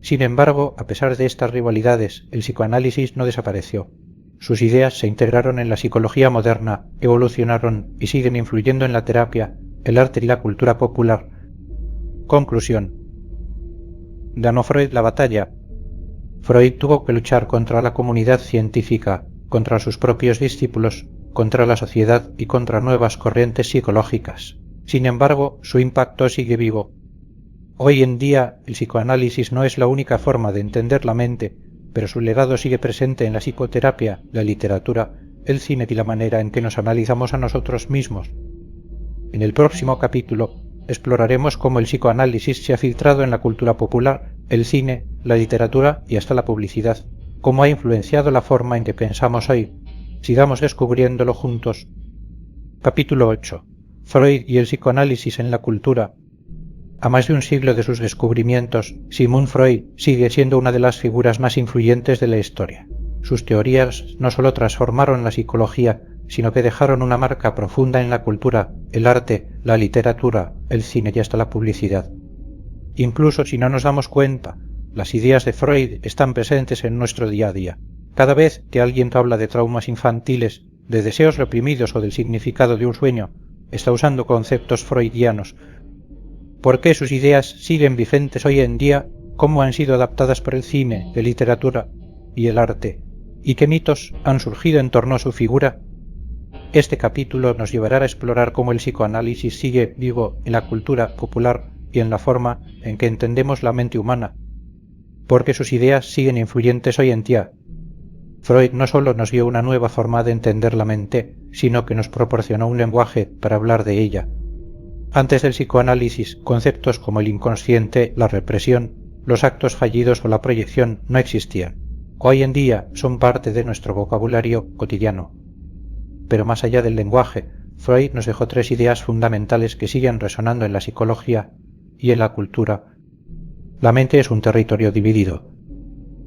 Sin embargo, a pesar de estas rivalidades, el psicoanálisis no desapareció. Sus ideas se integraron en la psicología moderna, evolucionaron y siguen influyendo en la terapia, el arte y la cultura popular. Conclusión: ¿ganó Freud la batalla? Freud tuvo que luchar contra la comunidad científica, contra sus propios discípulos, contra la sociedad y contra nuevas corrientes psicológicas. Sin embargo, su impacto sigue vivo. Hoy en día el psicoanálisis no es la única forma de entender la mente, pero su legado sigue presente en la psicoterapia, la literatura, el cine y la manera en que nos analizamos a nosotros mismos. En el próximo capítulo exploraremos cómo el psicoanálisis se ha filtrado en la cultura popular, el cine, la literatura y hasta la publicidad, cómo ha influenciado la forma en que pensamos hoy. Sigamos descubriéndolo juntos. Capítulo 8. Freud y el psicoanálisis en la cultura. A más de un siglo de sus descubrimientos, Sigmund Freud sigue siendo una de las figuras más influyentes de la historia. Sus teorías no solo transformaron la psicología, sino que dejaron una marca profunda en la cultura, el arte, la literatura, el cine y hasta la publicidad. Incluso si no nos damos cuenta, las ideas de Freud están presentes en nuestro día a día. Cada vez que alguien habla de traumas infantiles, de deseos reprimidos o del significado de un sueño, está usando conceptos freudianos. ¿Por qué sus ideas siguen vigentes hoy en día? ¿Cómo han sido adaptadas por el cine, la literatura y el arte? ¿Y qué mitos han surgido en torno a su figura? Este capítulo nos llevará a explorar cómo el psicoanálisis sigue vivo en la cultura popular y en la forma en que entendemos la mente humana, porque sus ideas siguen influyentes hoy en día. Freud no solo nos dio una nueva forma de entender la mente, sino que nos proporcionó un lenguaje para hablar de ella. Antes del psicoanálisis, conceptos como el inconsciente, la represión, los actos fallidos o la proyección no existían. Hoy en día son parte de nuestro vocabulario cotidiano. Pero más allá del lenguaje, Freud nos dejó tres ideas fundamentales que siguen resonando en la psicología y en la cultura. La mente es un territorio dividido.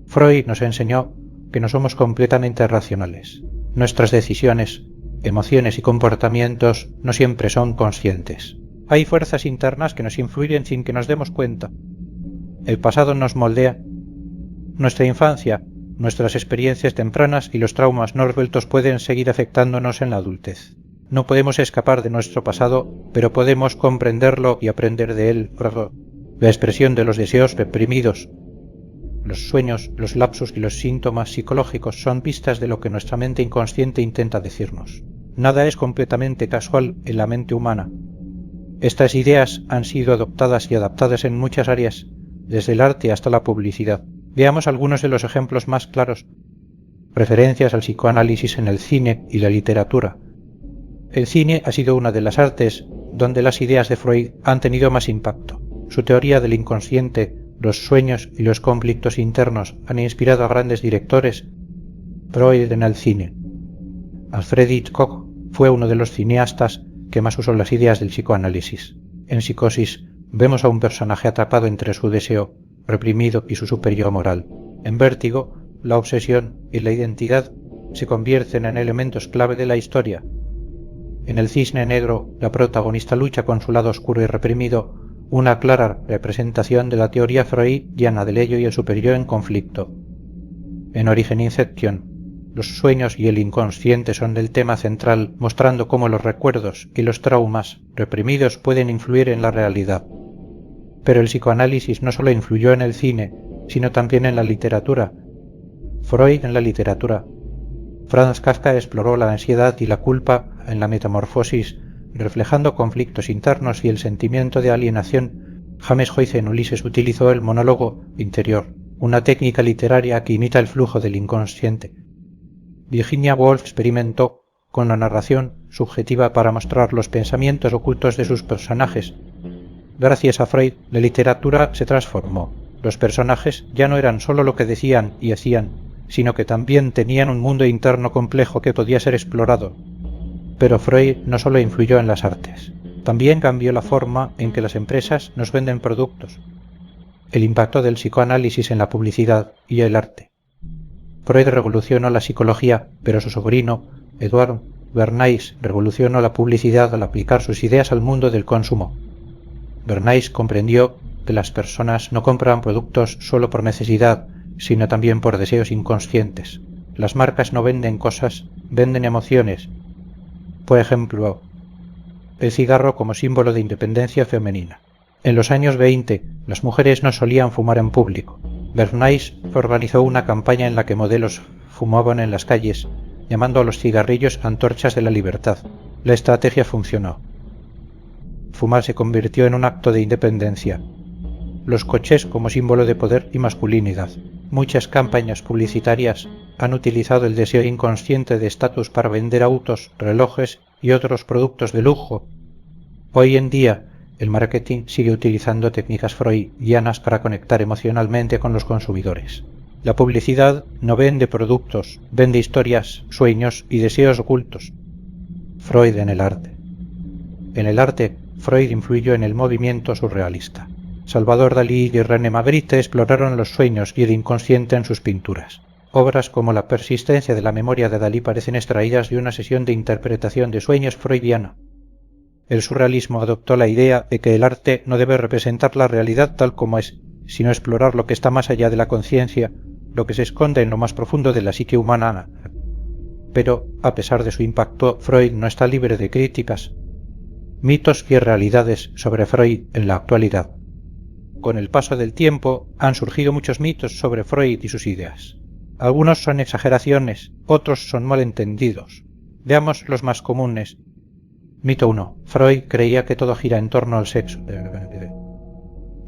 Freud nos enseñó que no somos completamente racionales. Nuestras decisiones, emociones y comportamientos no siempre son conscientes. Hay fuerzas internas que nos influyen sin que nos demos cuenta. El pasado nos moldea. Nuestra infancia, nuestras experiencias tempranas y los traumas no resueltos pueden seguir afectándonos en la adultez. No podemos escapar de nuestro pasado, pero podemos comprenderlo y aprender de él. La expresión de los deseos reprimidos, los sueños, los lapsus y los síntomas psicológicos son pistas de lo que nuestra mente inconsciente intenta decirnos. Nada es completamente casual en la mente humana. Estas ideas han sido adoptadas y adaptadas en muchas áreas, desde el arte hasta la publicidad. Veamos algunos de los ejemplos más claros. Referencias al psicoanálisis en el cine y la literatura. El cine ha sido una de las artes donde las ideas de Freud han tenido más impacto. Su teoría del inconsciente, los sueños y los conflictos internos han inspirado a grandes directores. Freud en el cine. Alfred Hitchcock fue uno de los cineastas que más usó las ideas del psicoanálisis. En Psicosis vemos a un personaje atrapado entre su deseo reprimido y su superior moral. En Vértigo, la obsesión y la identidad se convierten en elementos clave de la historia. En El Cisne Negro, la protagonista lucha con su lado oscuro y reprimido, una clara representación de la teoría freudiana del ello y el superior en conflicto. En Origen Inception, los sueños y el inconsciente son el tema central, mostrando cómo los recuerdos y los traumas reprimidos pueden influir en la realidad. Pero el psicoanálisis no solo influyó en el cine, sino también en la literatura. Freud en la literatura. Franz Kafka exploró la ansiedad y la culpa en la Metamorfosis, reflejando conflictos internos y el sentimiento de alienación. James Joyce en Ulises utilizó el monólogo interior, una técnica literaria que imita el flujo del inconsciente. Virginia Woolf experimentó con la narración subjetiva para mostrar los pensamientos ocultos de sus personajes. Gracias a Freud, la literatura se transformó. Los personajes ya no eran solo lo que decían y hacían, sino que también tenían un mundo interno complejo que podía ser explorado. Pero Freud no solo influyó en las artes, también cambió la forma en que las empresas nos venden productos. El impacto del psicoanálisis en la publicidad y el arte. Freud revolucionó la psicología, pero su sobrino, Edouard Bernays, revolucionó la publicidad al aplicar sus ideas al mundo del consumo. Bernays comprendió que las personas no compran productos solo por necesidad, sino también por deseos inconscientes. Las marcas no venden cosas, venden emociones. Por ejemplo, el cigarro como símbolo de independencia femenina. En los años 20, las mujeres no solían fumar en público. Bernays organizó una campaña en la que modelos fumaban en las calles, llamando a los cigarrillos antorchas de la libertad. La estrategia funcionó. fumar se convirtió en un acto de independencia. Los coches como símbolo de poder y masculinidad. Muchas campañas publicitarias han utilizado el deseo inconsciente de estatus para vender autos, relojes y otros productos de lujo. Hoy en día, el marketing sigue utilizando técnicas freudianas para conectar emocionalmente con los consumidores. La publicidad no vende productos, vende historias, sueños y deseos ocultos. Freud en el arte. En el arte, Freud influyó en el movimiento surrealista. Salvador Dalí y René Magritte exploraron los sueños y el inconsciente en sus pinturas. Obras como La persistencia de la memoria de Dalí parecen extraídas de una sesión de interpretación de sueños freudiana. El surrealismo adoptó la idea de que el arte no debe representar la realidad tal como es, sino explorar lo que está más allá de la conciencia, lo que se esconde en lo más profundo de la psique humana. Pero, a pesar de su impacto, Freud no está libre de críticas. Mitos y realidades sobre Freud en la actualidad. Con el paso del tiempo han surgido muchos mitos sobre Freud y sus ideas. Algunos son exageraciones, otros son malentendidos. Veamos los más comunes. Mito 1. Freud creía que todo gira en torno al sexo.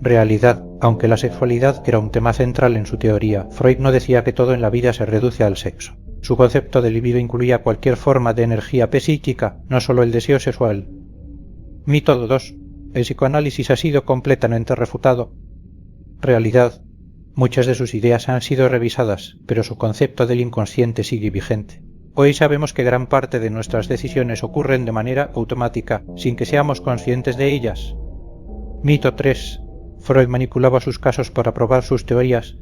Realidad. Aunque la sexualidad era un tema central en su teoría, Freud no decía que todo en la vida se reduce al sexo. Su concepto de libido incluía cualquier forma de energía psíquica, no solo el deseo sexual. Mito 2. El psicoanálisis ha sido completamente refutado. Realidad. Muchas de sus ideas han sido revisadas, pero su concepto del inconsciente sigue vigente. Hoy sabemos que gran parte de nuestras decisiones ocurren de manera automática, sin que seamos conscientes de ellas. Mito 3. Freud manipulaba sus casos para probar sus teorías.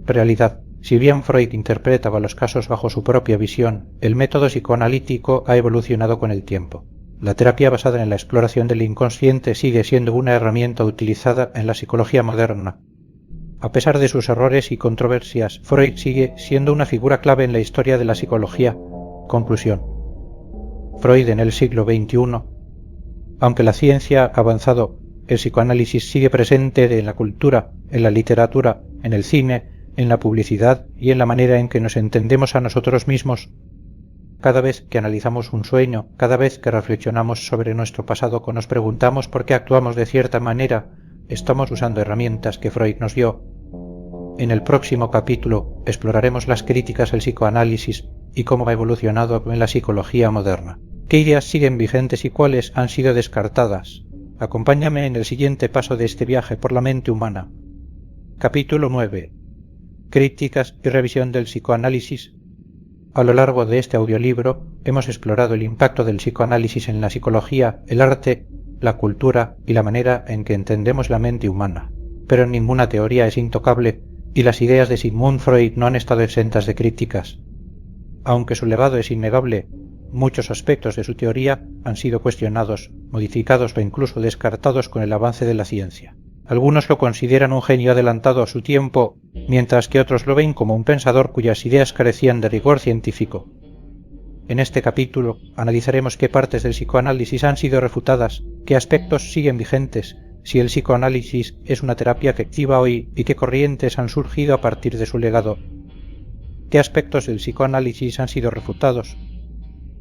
Realidad. Si bien Freud interpretaba los casos bajo su propia visión, el método psicoanalítico ha evolucionado con el tiempo. La terapia basada en la exploración del inconsciente sigue siendo una herramienta utilizada en la psicología moderna. A pesar de sus errores y controversias, Freud sigue siendo una figura clave en la historia de la psicología. Conclusión. Freud en el siglo XXI. Aunque la ciencia ha avanzado, el psicoanálisis sigue presente en la cultura, en la literatura, en el cine, en la publicidad y en la manera en que nos entendemos a nosotros mismos. Cada vez que analizamos un sueño, cada vez que reflexionamos sobre nuestro pasado o nos preguntamos por qué actuamos de cierta manera, estamos usando herramientas que Freud nos dio. En el próximo capítulo exploraremos las críticas al psicoanálisis y cómo ha evolucionado en la psicología moderna. ¿Qué ideas siguen vigentes y cuáles han sido descartadas? Acompáñame en el siguiente paso de este viaje por la mente humana. Capítulo 9. Críticas y revisión del psicoanálisis. A lo largo de este audiolibro hemos explorado el impacto del psicoanálisis en la psicología, el arte, la cultura y la manera en que entendemos la mente humana. Pero ninguna teoría es intocable y las ideas de Sigmund Freud no han estado exentas de críticas. Aunque su legado es innegable, muchos aspectos de su teoría han sido cuestionados, modificados o incluso descartados con el avance de la ciencia. Algunos lo consideran un genio adelantado a su tiempo, mientras que otros lo ven como un pensador cuyas ideas carecían de rigor científico. En este capítulo analizaremos qué partes del psicoanálisis han sido refutadas, qué aspectos siguen vigentes, si el psicoanálisis es una terapia efectiva hoy y qué corrientes han surgido a partir de su legado. ¿Qué aspectos del psicoanálisis han sido refutados?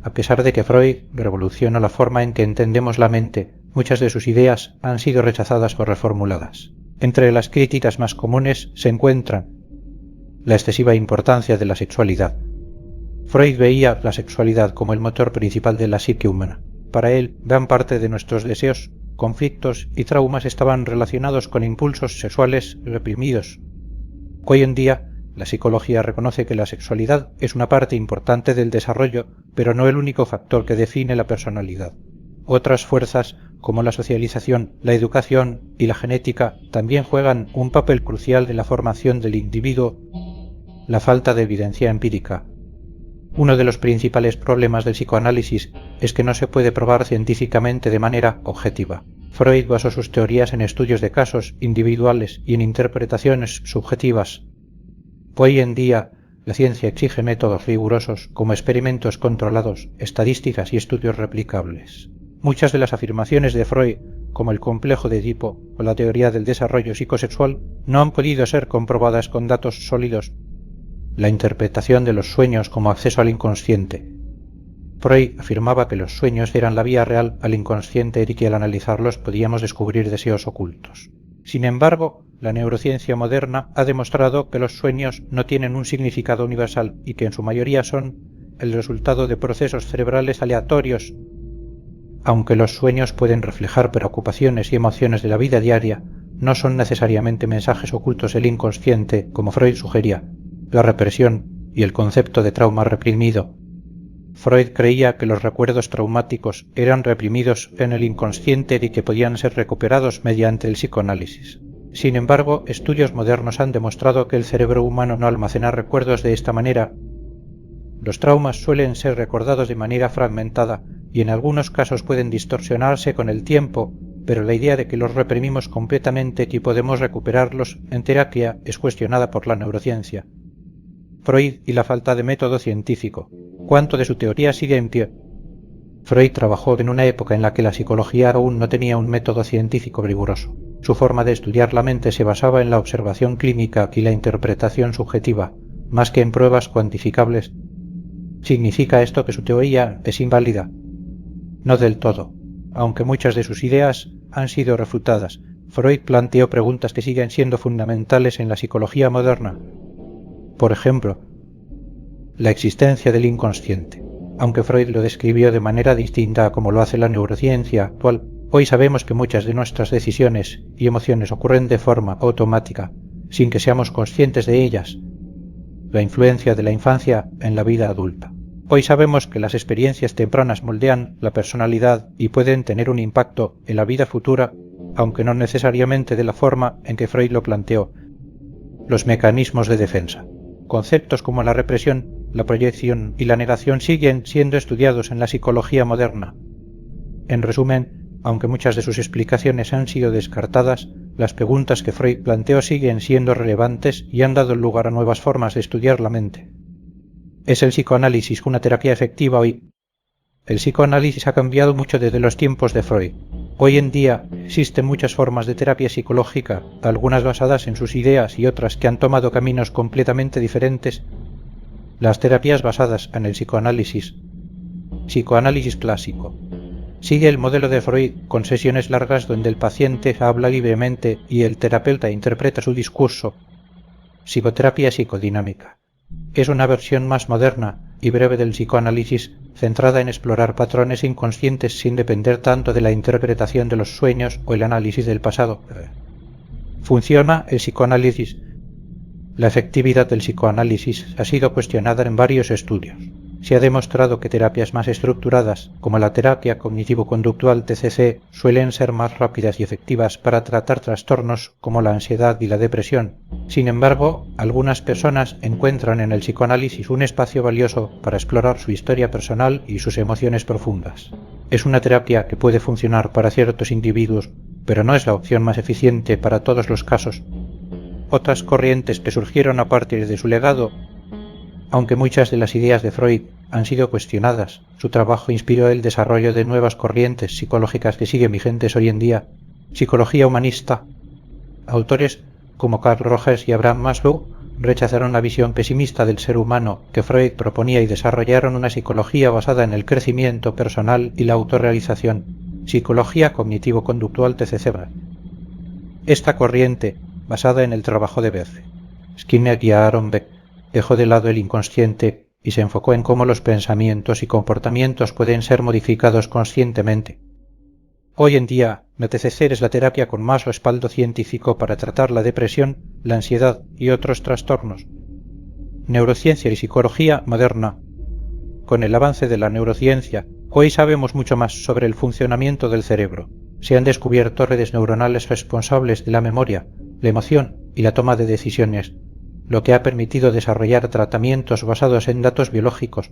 A pesar de que Freud revolucionó la forma en que entendemos la mente, muchas de sus ideas han sido rechazadas o reformuladas. Entre las críticas más comunes se encuentran la excesiva importancia de la sexualidad. Freud veía la sexualidad como el motor principal de la psique humana. Para él, gran parte de nuestros deseos, conflictos y traumas estaban relacionados con impulsos sexuales reprimidos. Hoy en día, la psicología reconoce que la sexualidad es una parte importante del desarrollo, pero no el único factor que define la personalidad. Otras fuerzas, como la socialización, la educación y la genética, también juegan un papel crucial en la formación del individuo. La falta de evidencia empírica. Uno de los principales problemas del psicoanálisis es que no se puede probar científicamente de manera objetiva. Freud basó sus teorías en estudios de casos individuales y en interpretaciones subjetivas. Hoy en día, la ciencia exige métodos rigurosos como experimentos controlados, estadísticas y estudios replicables. Muchas de las afirmaciones de Freud, como el complejo de Edipo o la teoría del desarrollo psicosexual, no han podido ser comprobadas con datos sólidos. La interpretación de los sueños como acceso al inconsciente. Freud afirmaba que los sueños eran la vía real al inconsciente y que al analizarlos podíamos descubrir deseos ocultos. Sin embargo, la neurociencia moderna ha demostrado que los sueños no tienen un significado universal y que en su mayoría son el resultado de procesos cerebrales aleatorios. Aunque los sueños pueden reflejar preocupaciones y emociones de la vida diaria, no son necesariamente mensajes ocultos del inconsciente, como Freud sugería, la represión y el concepto de trauma reprimido. Freud creía que los recuerdos traumáticos eran reprimidos en el inconsciente y que podían ser recuperados mediante el psicoanálisis. Sin embargo, estudios modernos han demostrado que el cerebro humano no almacena recuerdos de esta manera. Los traumas suelen ser recordados de manera fragmentada y en algunos casos pueden distorsionarse con el tiempo, pero la idea de que los reprimimos completamente y podemos recuperarlos en terapia es cuestionada por la neurociencia. Freud y la falta de método científico. ¿Cuánto de su teoría sigue en pie? Freud trabajó en una época en la que la psicología aún no tenía un método científico riguroso. Su forma de estudiar la mente se basaba en la observación clínica y la interpretación subjetiva, más que en pruebas cuantificables. ¿Significa esto que su teoría es inválida? No del todo. Aunque muchas de sus ideas han sido refutadas, Freud planteó preguntas que siguen siendo fundamentales en la psicología moderna. Por ejemplo, la existencia del inconsciente. Aunque Freud lo describió de manera distinta a como lo hace la neurociencia actual, hoy sabemos que muchas de nuestras decisiones y emociones ocurren de forma automática, sin que seamos conscientes de ellas. La influencia de la infancia en la vida adulta. Hoy sabemos que las experiencias tempranas moldean la personalidad y pueden tener un impacto en la vida futura, aunque no necesariamente de la forma en que Freud lo planteó. Los mecanismos de defensa. Conceptos como la represión, la proyección y la negación siguen siendo estudiados en la psicología moderna. En resumen, aunque muchas de sus explicaciones han sido descartadas, las preguntas que Freud planteó siguen siendo relevantes y han dado lugar a nuevas formas de estudiar la mente. ¿Es el psicoanálisis una terapia efectiva hoy? El psicoanálisis ha cambiado mucho desde los tiempos de Freud. Hoy en día existen muchas formas de terapia psicológica, algunas basadas en sus ideas y otras que han tomado caminos completamente diferentes. Las terapias basadas en el psicoanálisis. Psicoanálisis clásico. Sigue el modelo de Freud con sesiones largas donde el paciente habla libremente y el terapeuta interpreta su discurso. Psicoterapia psicodinámica. Es una versión más moderna y breve del psicoanálisis, centrada en explorar patrones inconscientes sin depender tanto de la interpretación de los sueños o el análisis del pasado. ¿Funciona el psicoanálisis? La efectividad del psicoanálisis ha sido cuestionada en varios estudios. Se ha demostrado que terapias más estructuradas, como la terapia cognitivo-conductual TCC, suelen ser más rápidas y efectivas para tratar trastornos como la ansiedad y la depresión. Sin embargo, algunas personas encuentran en el psicoanálisis un espacio valioso para explorar su historia personal y sus emociones profundas. Es una terapia que puede funcionar para ciertos individuos, pero no es la opción más eficiente para todos los casos. Otras corrientes que surgieron a partir de su legado. Aunque muchas de las ideas de Freud han sido cuestionadas, su trabajo inspiró el desarrollo de nuevas corrientes psicológicas que siguen vigentes hoy en día. Psicología humanista. Autores como Carl Rogers y Abraham Maslow rechazaron la visión pesimista del ser humano que Freud proponía y desarrollaron una psicología basada en el crecimiento personal y la autorrealización. Psicología cognitivo-conductual TCC. Esta corriente, basada en el trabajo de Bethe, Skinner y Aaron Beck, dejó de lado el inconsciente y se enfocó en cómo los pensamientos y comportamientos pueden ser modificados conscientemente. Hoy en día, la TCC es la terapia con más respaldo científico para tratar la depresión, la ansiedad y otros trastornos. Neurociencia y psicología moderna. Con el avance de la neurociencia, hoy sabemos mucho más sobre el funcionamiento del cerebro. Se han descubierto redes neuronales responsables de la memoria, la emoción y la toma de decisiones, lo que ha permitido desarrollar tratamientos basados en datos biológicos.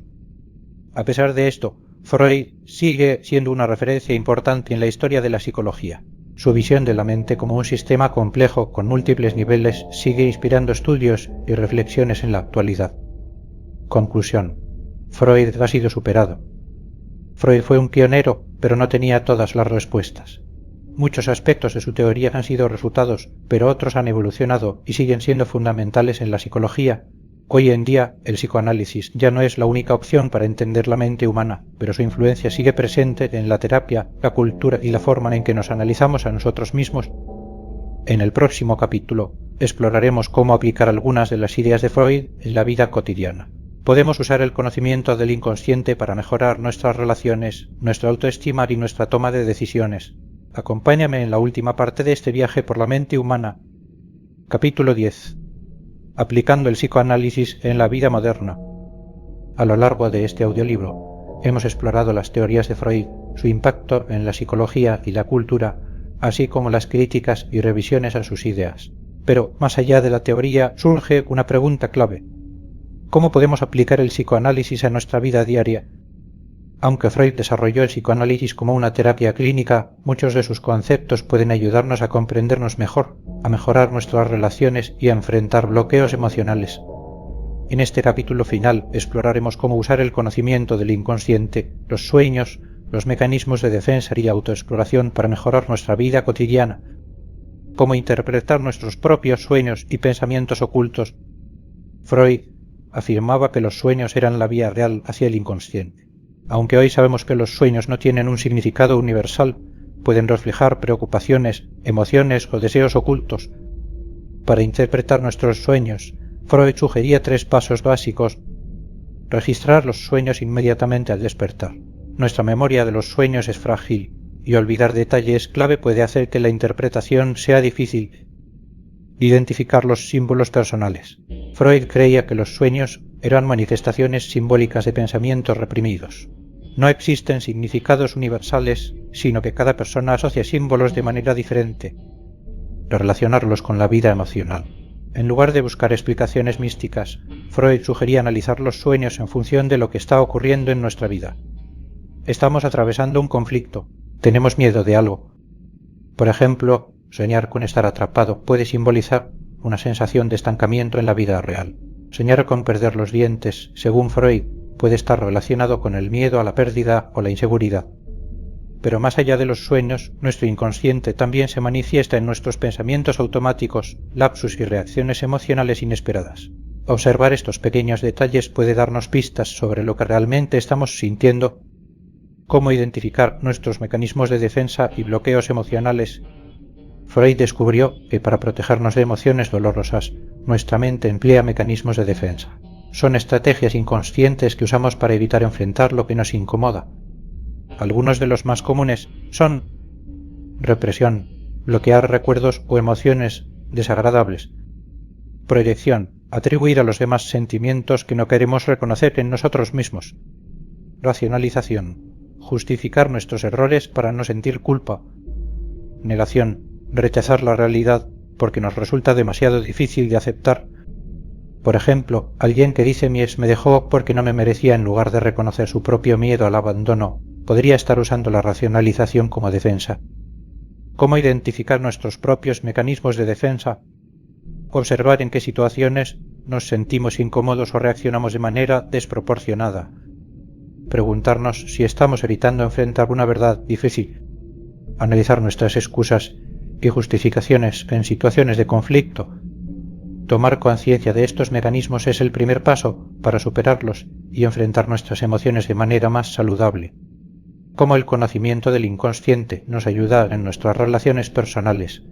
A pesar de esto, Freud sigue siendo una referencia importante en la historia de la psicología. Su visión de la mente como un sistema complejo con múltiples niveles sigue inspirando estudios y reflexiones en la actualidad. Conclusión. Freud ha sido superado. Freud fue un pionero, pero no tenía todas las respuestas. Muchos aspectos de su teoría han sido refutados, pero otros han evolucionado y siguen siendo fundamentales en la psicología. Hoy en día el psicoanálisis ya no es la única opción para entender la mente humana, pero su influencia sigue presente en la terapia, la cultura y la forma en que nos analizamos a nosotros mismos. En el próximo capítulo exploraremos cómo aplicar algunas de las ideas de Freud en la vida cotidiana. Podemos usar el conocimiento del inconsciente para mejorar nuestras relaciones, nuestra autoestima y nuestra toma de decisiones. Acompáñame en la última parte de este viaje por la mente humana. Capítulo 10. Aplicando el psicoanálisis en la vida moderna. A lo largo de este audiolibro hemos explorado las teorías de Freud, su impacto en la psicología y la cultura, así como las críticas y revisiones a sus ideas. Pero, más allá de la teoría, surge una pregunta clave. ¿Cómo podemos aplicar el psicoanálisis a nuestra vida diaria? Aunque Freud desarrolló el psicoanálisis como una terapia clínica, muchos de sus conceptos pueden ayudarnos a comprendernos mejor, a mejorar nuestras relaciones y a enfrentar bloqueos emocionales. En este capítulo final exploraremos cómo usar el conocimiento del inconsciente, los sueños, los mecanismos de defensa y autoexploración para mejorar nuestra vida cotidiana, cómo interpretar nuestros propios sueños y pensamientos ocultos. Freud afirmaba que los sueños eran la vía real hacia el inconsciente. Aunque hoy sabemos que los sueños no tienen un significado universal, pueden reflejar preocupaciones, emociones o deseos ocultos. Para interpretar nuestros sueños, Freud sugería 3 pasos básicos. Registrar los sueños inmediatamente al despertar. Nuestra memoria de los sueños es frágil, y olvidar detalles clave puede hacer que la interpretación sea difícil. Identificar los símbolos personales. Freud creía que los sueños eran manifestaciones simbólicas de pensamientos reprimidos. No existen significados universales, sino que cada persona asocia símbolos de manera diferente. Relacionarlos con la vida emocional. En lugar de buscar explicaciones místicas, Freud sugería analizar los sueños en función de lo que está ocurriendo en nuestra vida. Estamos atravesando un conflicto, tenemos miedo de algo. Por ejemplo, soñar con estar atrapado puede simbolizar una sensación de estancamiento en la vida real. Soñar con perder los dientes, según Freud, puede estar relacionado con el miedo a la pérdida o la inseguridad. Pero más allá de los sueños, nuestro inconsciente también se manifiesta en nuestros pensamientos automáticos, lapsus y reacciones emocionales inesperadas. Observar estos pequeños detalles puede darnos pistas sobre lo que realmente estamos sintiendo, cómo identificar nuestros mecanismos de defensa y bloqueos emocionales. Freud descubrió que para protegernos de emociones dolorosas, nuestra mente emplea mecanismos de defensa. Son estrategias inconscientes que usamos para evitar enfrentar lo que nos incomoda. Algunos de los más comunes son represión, bloquear recuerdos o emociones desagradables; proyección, atribuir a los demás sentimientos que no queremos reconocer en nosotros mismos; racionalización, justificar nuestros errores para no sentir culpa; negación, rechazar la realidad porque nos resulta demasiado difícil de aceptar. Por ejemplo, alguien que dice mi ex me dejó porque no me merecía, en lugar de reconocer su propio miedo al abandono, podría estar usando la racionalización como defensa. ¿Cómo identificar nuestros propios mecanismos de defensa? Observar en qué situaciones nos sentimos incómodos o reaccionamos de manera desproporcionada. Preguntarnos si estamos evitando enfrentar una verdad difícil. Analizar nuestras excusas y justificaciones en situaciones de conflicto. Tomar conciencia de estos mecanismos es el primer paso para superarlos y enfrentar nuestras emociones de manera más saludable. Cómo el conocimiento del inconsciente nos ayuda en nuestras relaciones personales.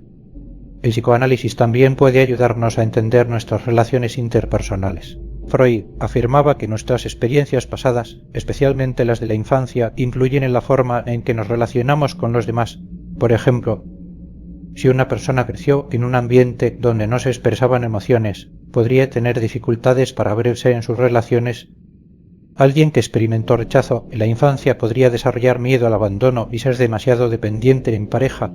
El psicoanálisis también puede ayudarnos a entender nuestras relaciones interpersonales. Freud afirmaba que nuestras experiencias pasadas, especialmente las de la infancia, influyen en la forma en que nos relacionamos con los demás. Por ejemplo, si una persona creció en un ambiente donde no se expresaban emociones, podría tener dificultades para abrirse en sus relaciones. Alguien que experimentó rechazo en la infancia podría desarrollar miedo al abandono y ser demasiado dependiente en pareja.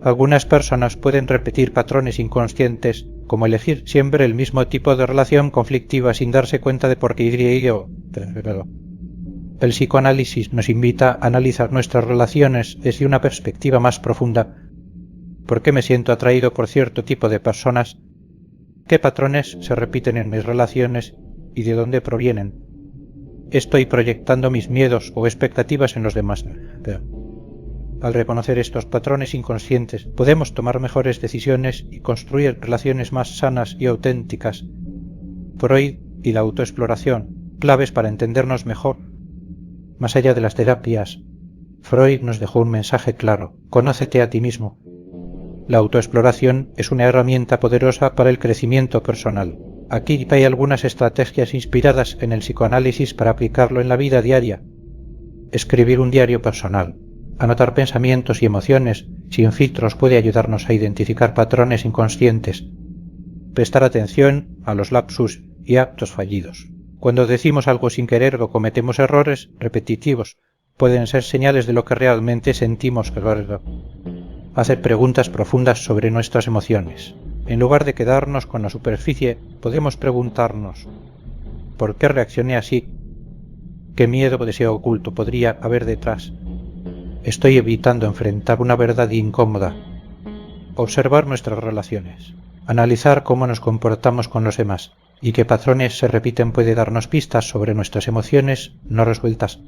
Algunas personas pueden repetir patrones inconscientes, como elegir siempre el mismo tipo de relación conflictiva sin darse cuenta de por qué ello. El psicoanálisis nos invita a analizar nuestras relaciones desde una perspectiva más profunda. ¿Por qué me siento atraído por cierto tipo de personas? ¿Qué patrones se repiten en mis relaciones y de dónde provienen? ¿Estoy proyectando mis miedos o expectativas en los demás? Al reconocer estos patrones inconscientes, podemos tomar mejores decisiones y construir relaciones más sanas y auténticas. Freud y la autoexploración, claves para entendernos mejor. Más allá de las terapias, Freud nos dejó un mensaje claro: conócete a ti mismo. La autoexploración es una herramienta poderosa para el crecimiento personal. Aquí hay algunas estrategias inspiradas en el psicoanálisis para aplicarlo en la vida diaria. Escribir un diario personal, anotar pensamientos y emociones sin filtros puede ayudarnos a identificar patrones inconscientes. Prestar atención a los lapsus y actos fallidos. Cuando decimos algo sin querer o cometemos errores repetitivos, pueden ser señales de lo que realmente sentimos. Hacer preguntas profundas sobre nuestras emociones. En lugar de quedarnos con la superficie, podemos preguntarnos: ¿por qué reaccioné así? ¿Qué miedo o deseo oculto podría haber detrás? ¿Estoy evitando enfrentar una verdad incómoda? Observar nuestras relaciones. Analizar cómo nos comportamos con los demás y qué patrones se repiten puede darnos pistas sobre nuestras emociones no resueltas.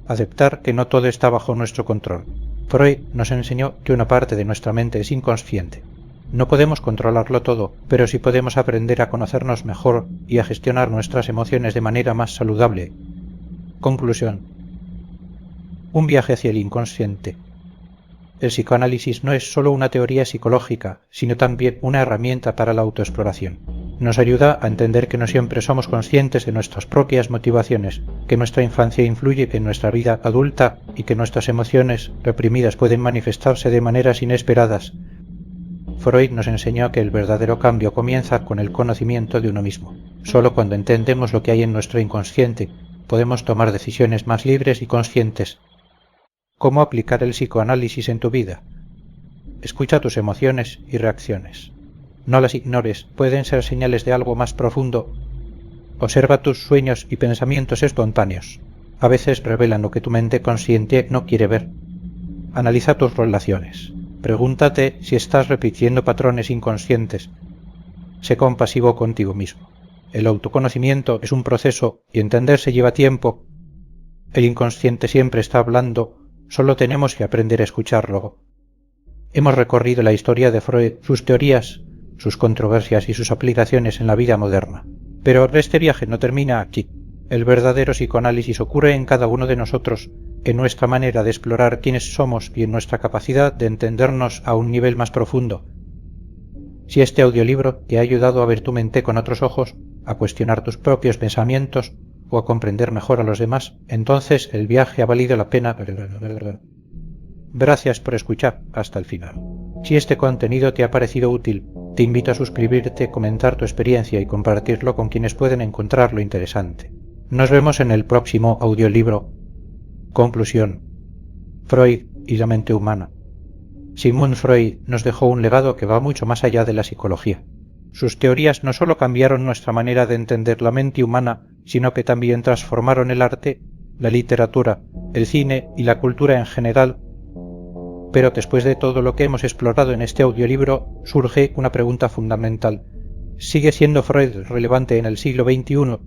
Aceptar que no todo está bajo nuestro control. Freud nos enseñó que una parte de nuestra mente es inconsciente. No podemos controlarlo todo, pero sí podemos aprender a conocernos mejor y a gestionar nuestras emociones de manera más saludable. Conclusión. Un viaje hacia el inconsciente. El psicoanálisis no es solo una teoría psicológica, sino también una herramienta para la autoexploración. Nos ayuda a entender que no siempre somos conscientes de nuestras propias motivaciones, que nuestra infancia influye en nuestra vida adulta y que nuestras emociones reprimidas pueden manifestarse de maneras inesperadas. Freud nos enseñó que el verdadero cambio comienza con el conocimiento de uno mismo. Solo cuando entendemos lo que hay en nuestro inconsciente, podemos tomar decisiones más libres y conscientes. ¿Cómo aplicar el psicoanálisis en tu vida? Escucha tus emociones y reacciones. No las ignores, pueden ser señales de algo más profundo. Observa tus sueños y pensamientos espontáneos. A veces revelan lo que tu mente consciente no quiere ver. Analiza tus relaciones. Pregúntate si estás repitiendo patrones inconscientes. Sé compasivo contigo mismo. El autoconocimiento es un proceso y entenderse lleva tiempo. El inconsciente siempre está hablando, solo tenemos que aprender a escucharlo. Hemos recorrido la historia de Freud, sus teorías, sus controversias y sus aplicaciones en la vida moderna. Pero este viaje no termina aquí. El verdadero psicoanálisis ocurre en cada uno de nosotros, en nuestra manera de explorar quiénes somos y en nuestra capacidad de entendernos a un nivel más profundo. Si este audiolibro te ha ayudado a ver tu mente con otros ojos, a cuestionar tus propios pensamientos o a comprender mejor a los demás, entonces el viaje ha valido la pena. Gracias por escuchar hasta el final. Si este contenido te ha parecido útil, te invito a suscribirte, comentar tu experiencia y compartirlo con quienes pueden encontrarlo interesante. Nos vemos en el próximo audiolibro. Conclusión. Freud y la mente humana. Sigmund Freud nos dejó un legado que va mucho más allá de la psicología. Sus teorías no solo cambiaron nuestra manera de entender la mente humana, sino que también transformaron el arte, la literatura, el cine y la cultura en general. Pero después de todo lo que hemos explorado en este audiolibro, surge una pregunta fundamental. ¿Sigue siendo Freud relevante en el siglo XXI?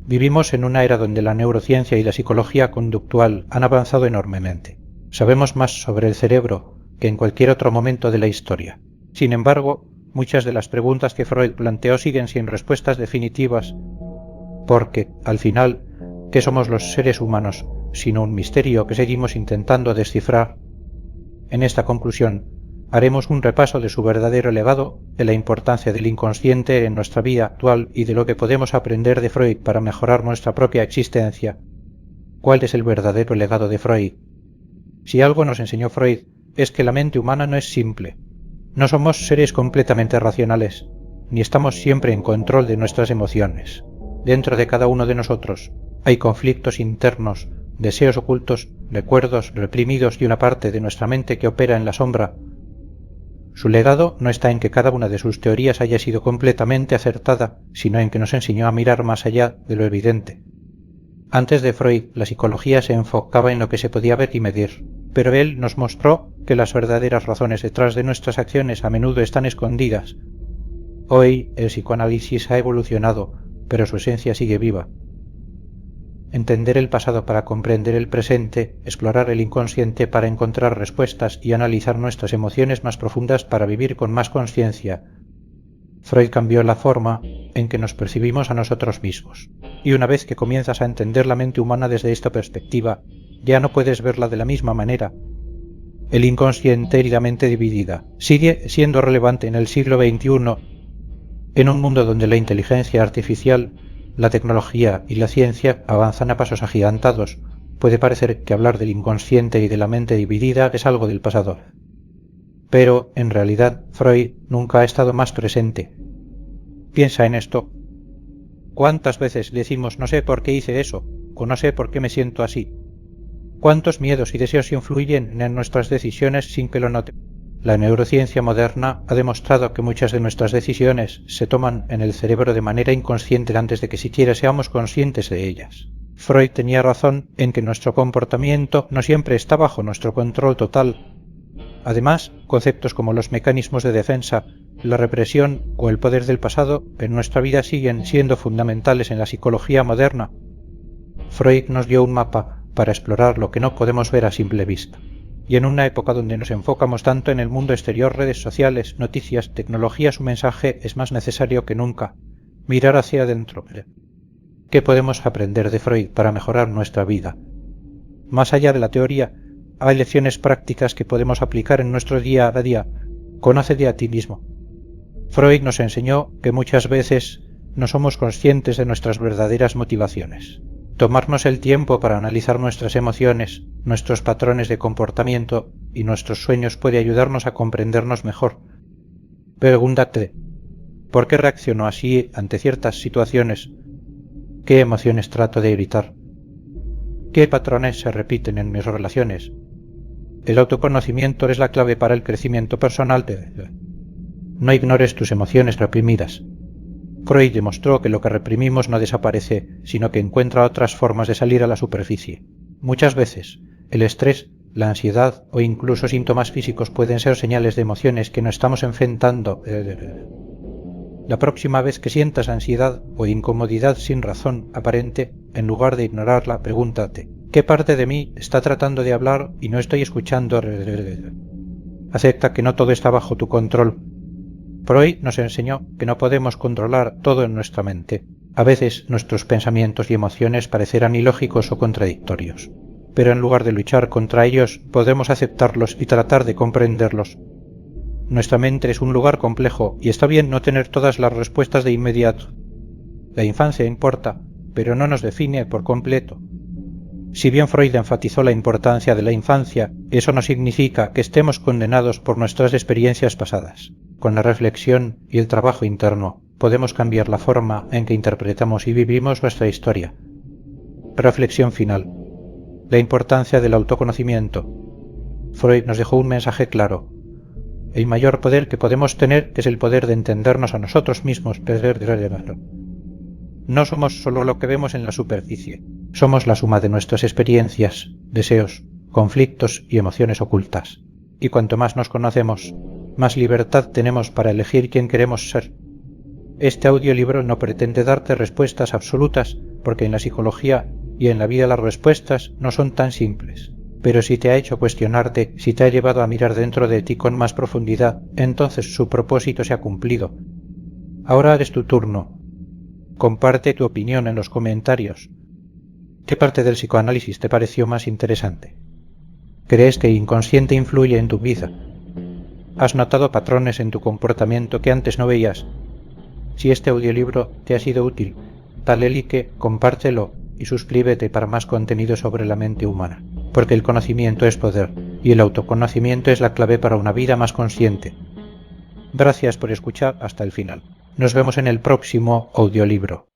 Vivimos en una era donde la neurociencia y la psicología conductual han avanzado enormemente. Sabemos más sobre el cerebro que en cualquier otro momento de la historia. Sin embargo, muchas de las preguntas que Freud planteó siguen sin respuestas definitivas, porque, al final, ¿qué somos los seres humanos, sino un misterio que seguimos intentando descifrar? En esta conclusión, haremos un repaso de su verdadero legado, de la importancia del inconsciente en nuestra vida actual y de lo que podemos aprender de Freud para mejorar nuestra propia existencia. ¿Cuál es el verdadero legado de Freud? Si algo nos enseñó Freud, es que la mente humana no es simple. No somos seres completamente racionales, ni estamos siempre en control de nuestras emociones. Dentro de cada uno de nosotros hay conflictos internos, deseos ocultos, recuerdos reprimidos y una parte de nuestra mente que opera en la sombra. Su legado no está en que cada una de sus teorías haya sido completamente acertada, sino en que nos enseñó a mirar más allá de lo evidente. Antes de Freud, la psicología se enfocaba en lo que se podía ver y medir, pero él nos mostró que las verdaderas razones detrás de nuestras acciones a menudo están escondidas. Hoy el psicoanálisis ha evolucionado, pero su esencia sigue viva. Entender el pasado para comprender el presente, explorar el inconsciente para encontrar respuestas y analizar nuestras emociones más profundas para vivir con más conciencia. Freud cambió la forma en que nos percibimos a nosotros mismos. Y una vez que comienzas a entender la mente humana desde esta perspectiva, ya no puedes verla de la misma manera. El inconsciente y la mente dividida sigue siendo relevante en el siglo XXI, en un mundo donde la inteligencia artificial, la tecnología y la ciencia avanzan a pasos agigantados. Puede parecer que hablar del inconsciente y de la mente dividida es algo del pasado. Pero, en realidad, Freud nunca ha estado más presente. Piensa en esto. ¿Cuántas veces decimos no sé por qué hice eso, o no sé por qué me siento así? ¿Cuántos miedos y deseos influyen en nuestras decisiones sin que lo notemos? La neurociencia moderna ha demostrado que muchas de nuestras decisiones se toman en el cerebro de manera inconsciente antes de que siquiera seamos conscientes de ellas. Freud tenía razón en que nuestro comportamiento no siempre está bajo nuestro control total. Además, conceptos como los mecanismos de defensa, la represión o el poder del pasado en nuestra vida siguen siendo fundamentales en la psicología moderna. Freud nos dio un mapa para explorar lo que no podemos ver a simple vista. Y en una época donde nos enfocamos tanto en el mundo exterior, redes sociales, noticias, tecnología, su mensaje es más necesario que nunca mirar hacia adentro. ¿Qué podemos aprender de Freud para mejorar nuestra vida? Más allá de la teoría, hay lecciones prácticas que podemos aplicar en nuestro día a día. Conócete a ti mismo. Freud nos enseñó que muchas veces no somos conscientes de nuestras verdaderas motivaciones. Tomarnos el tiempo para analizar nuestras emociones, nuestros patrones de comportamiento y nuestros sueños puede ayudarnos a comprendernos mejor. Pregúntate, ¿por qué reacciono así ante ciertas situaciones? ¿Qué emociones trato de evitar? ¿Qué patrones se repiten en mis relaciones? El autoconocimiento es la clave para el crecimiento personal. No ignores tus emociones reprimidas. Freud demostró que lo que reprimimos no desaparece, sino que encuentra otras formas de salir a la superficie. Muchas veces, el estrés, la ansiedad o incluso síntomas físicos pueden ser señales de emociones que no estamos enfrentando. La próxima vez que sientas ansiedad o incomodidad sin razón aparente, en lugar de ignorarla, pregúntate, ¿qué parte de mí está tratando de hablar y no estoy escuchando? Acepta que no todo está bajo tu control. Freud nos enseñó que no podemos controlar todo en nuestra mente. A veces nuestros pensamientos y emociones parecerán ilógicos o contradictorios, pero en lugar de luchar contra ellos podemos aceptarlos y tratar de comprenderlos. Nuestra mente es un lugar complejo y está bien no tener todas las respuestas de inmediato. La infancia importa, pero no nos define por completo. Si bien Freud enfatizó la importancia de la infancia, eso no significa que estemos condenados por nuestras experiencias pasadas. Con la reflexión y el trabajo interno podemos cambiar la forma en que interpretamos y vivimos nuestra historia. Reflexión final. La importancia del autoconocimiento. Freud nos dejó un mensaje claro. El mayor poder que podemos tener es el poder de entendernos a nosotros mismos. No somos solo lo que vemos en la superficie. Somos la suma de nuestras experiencias, deseos, conflictos y emociones ocultas. Y cuanto más nos conocemos, más libertad tenemos para elegir quién queremos ser. Este audiolibro no pretende darte respuestas absolutas, porque en la psicología y en la vida las respuestas no son tan simples. Pero si te ha hecho cuestionarte, si te ha llevado a mirar dentro de ti con más profundidad, entonces su propósito se ha cumplido. Ahora es tu turno. Comparte tu opinión en los comentarios. ¿Qué parte del psicoanálisis te pareció más interesante? ¿Crees que el inconsciente influye en tu vida? ¿Has notado patrones en tu comportamiento que antes no veías? Si este audiolibro te ha sido útil, dale like, compártelo y suscríbete para más contenido sobre la mente humana, porque el conocimiento es poder y el autoconocimiento es la clave para una vida más consciente. Gracias por escuchar hasta el final. Nos vemos en el próximo audiolibro.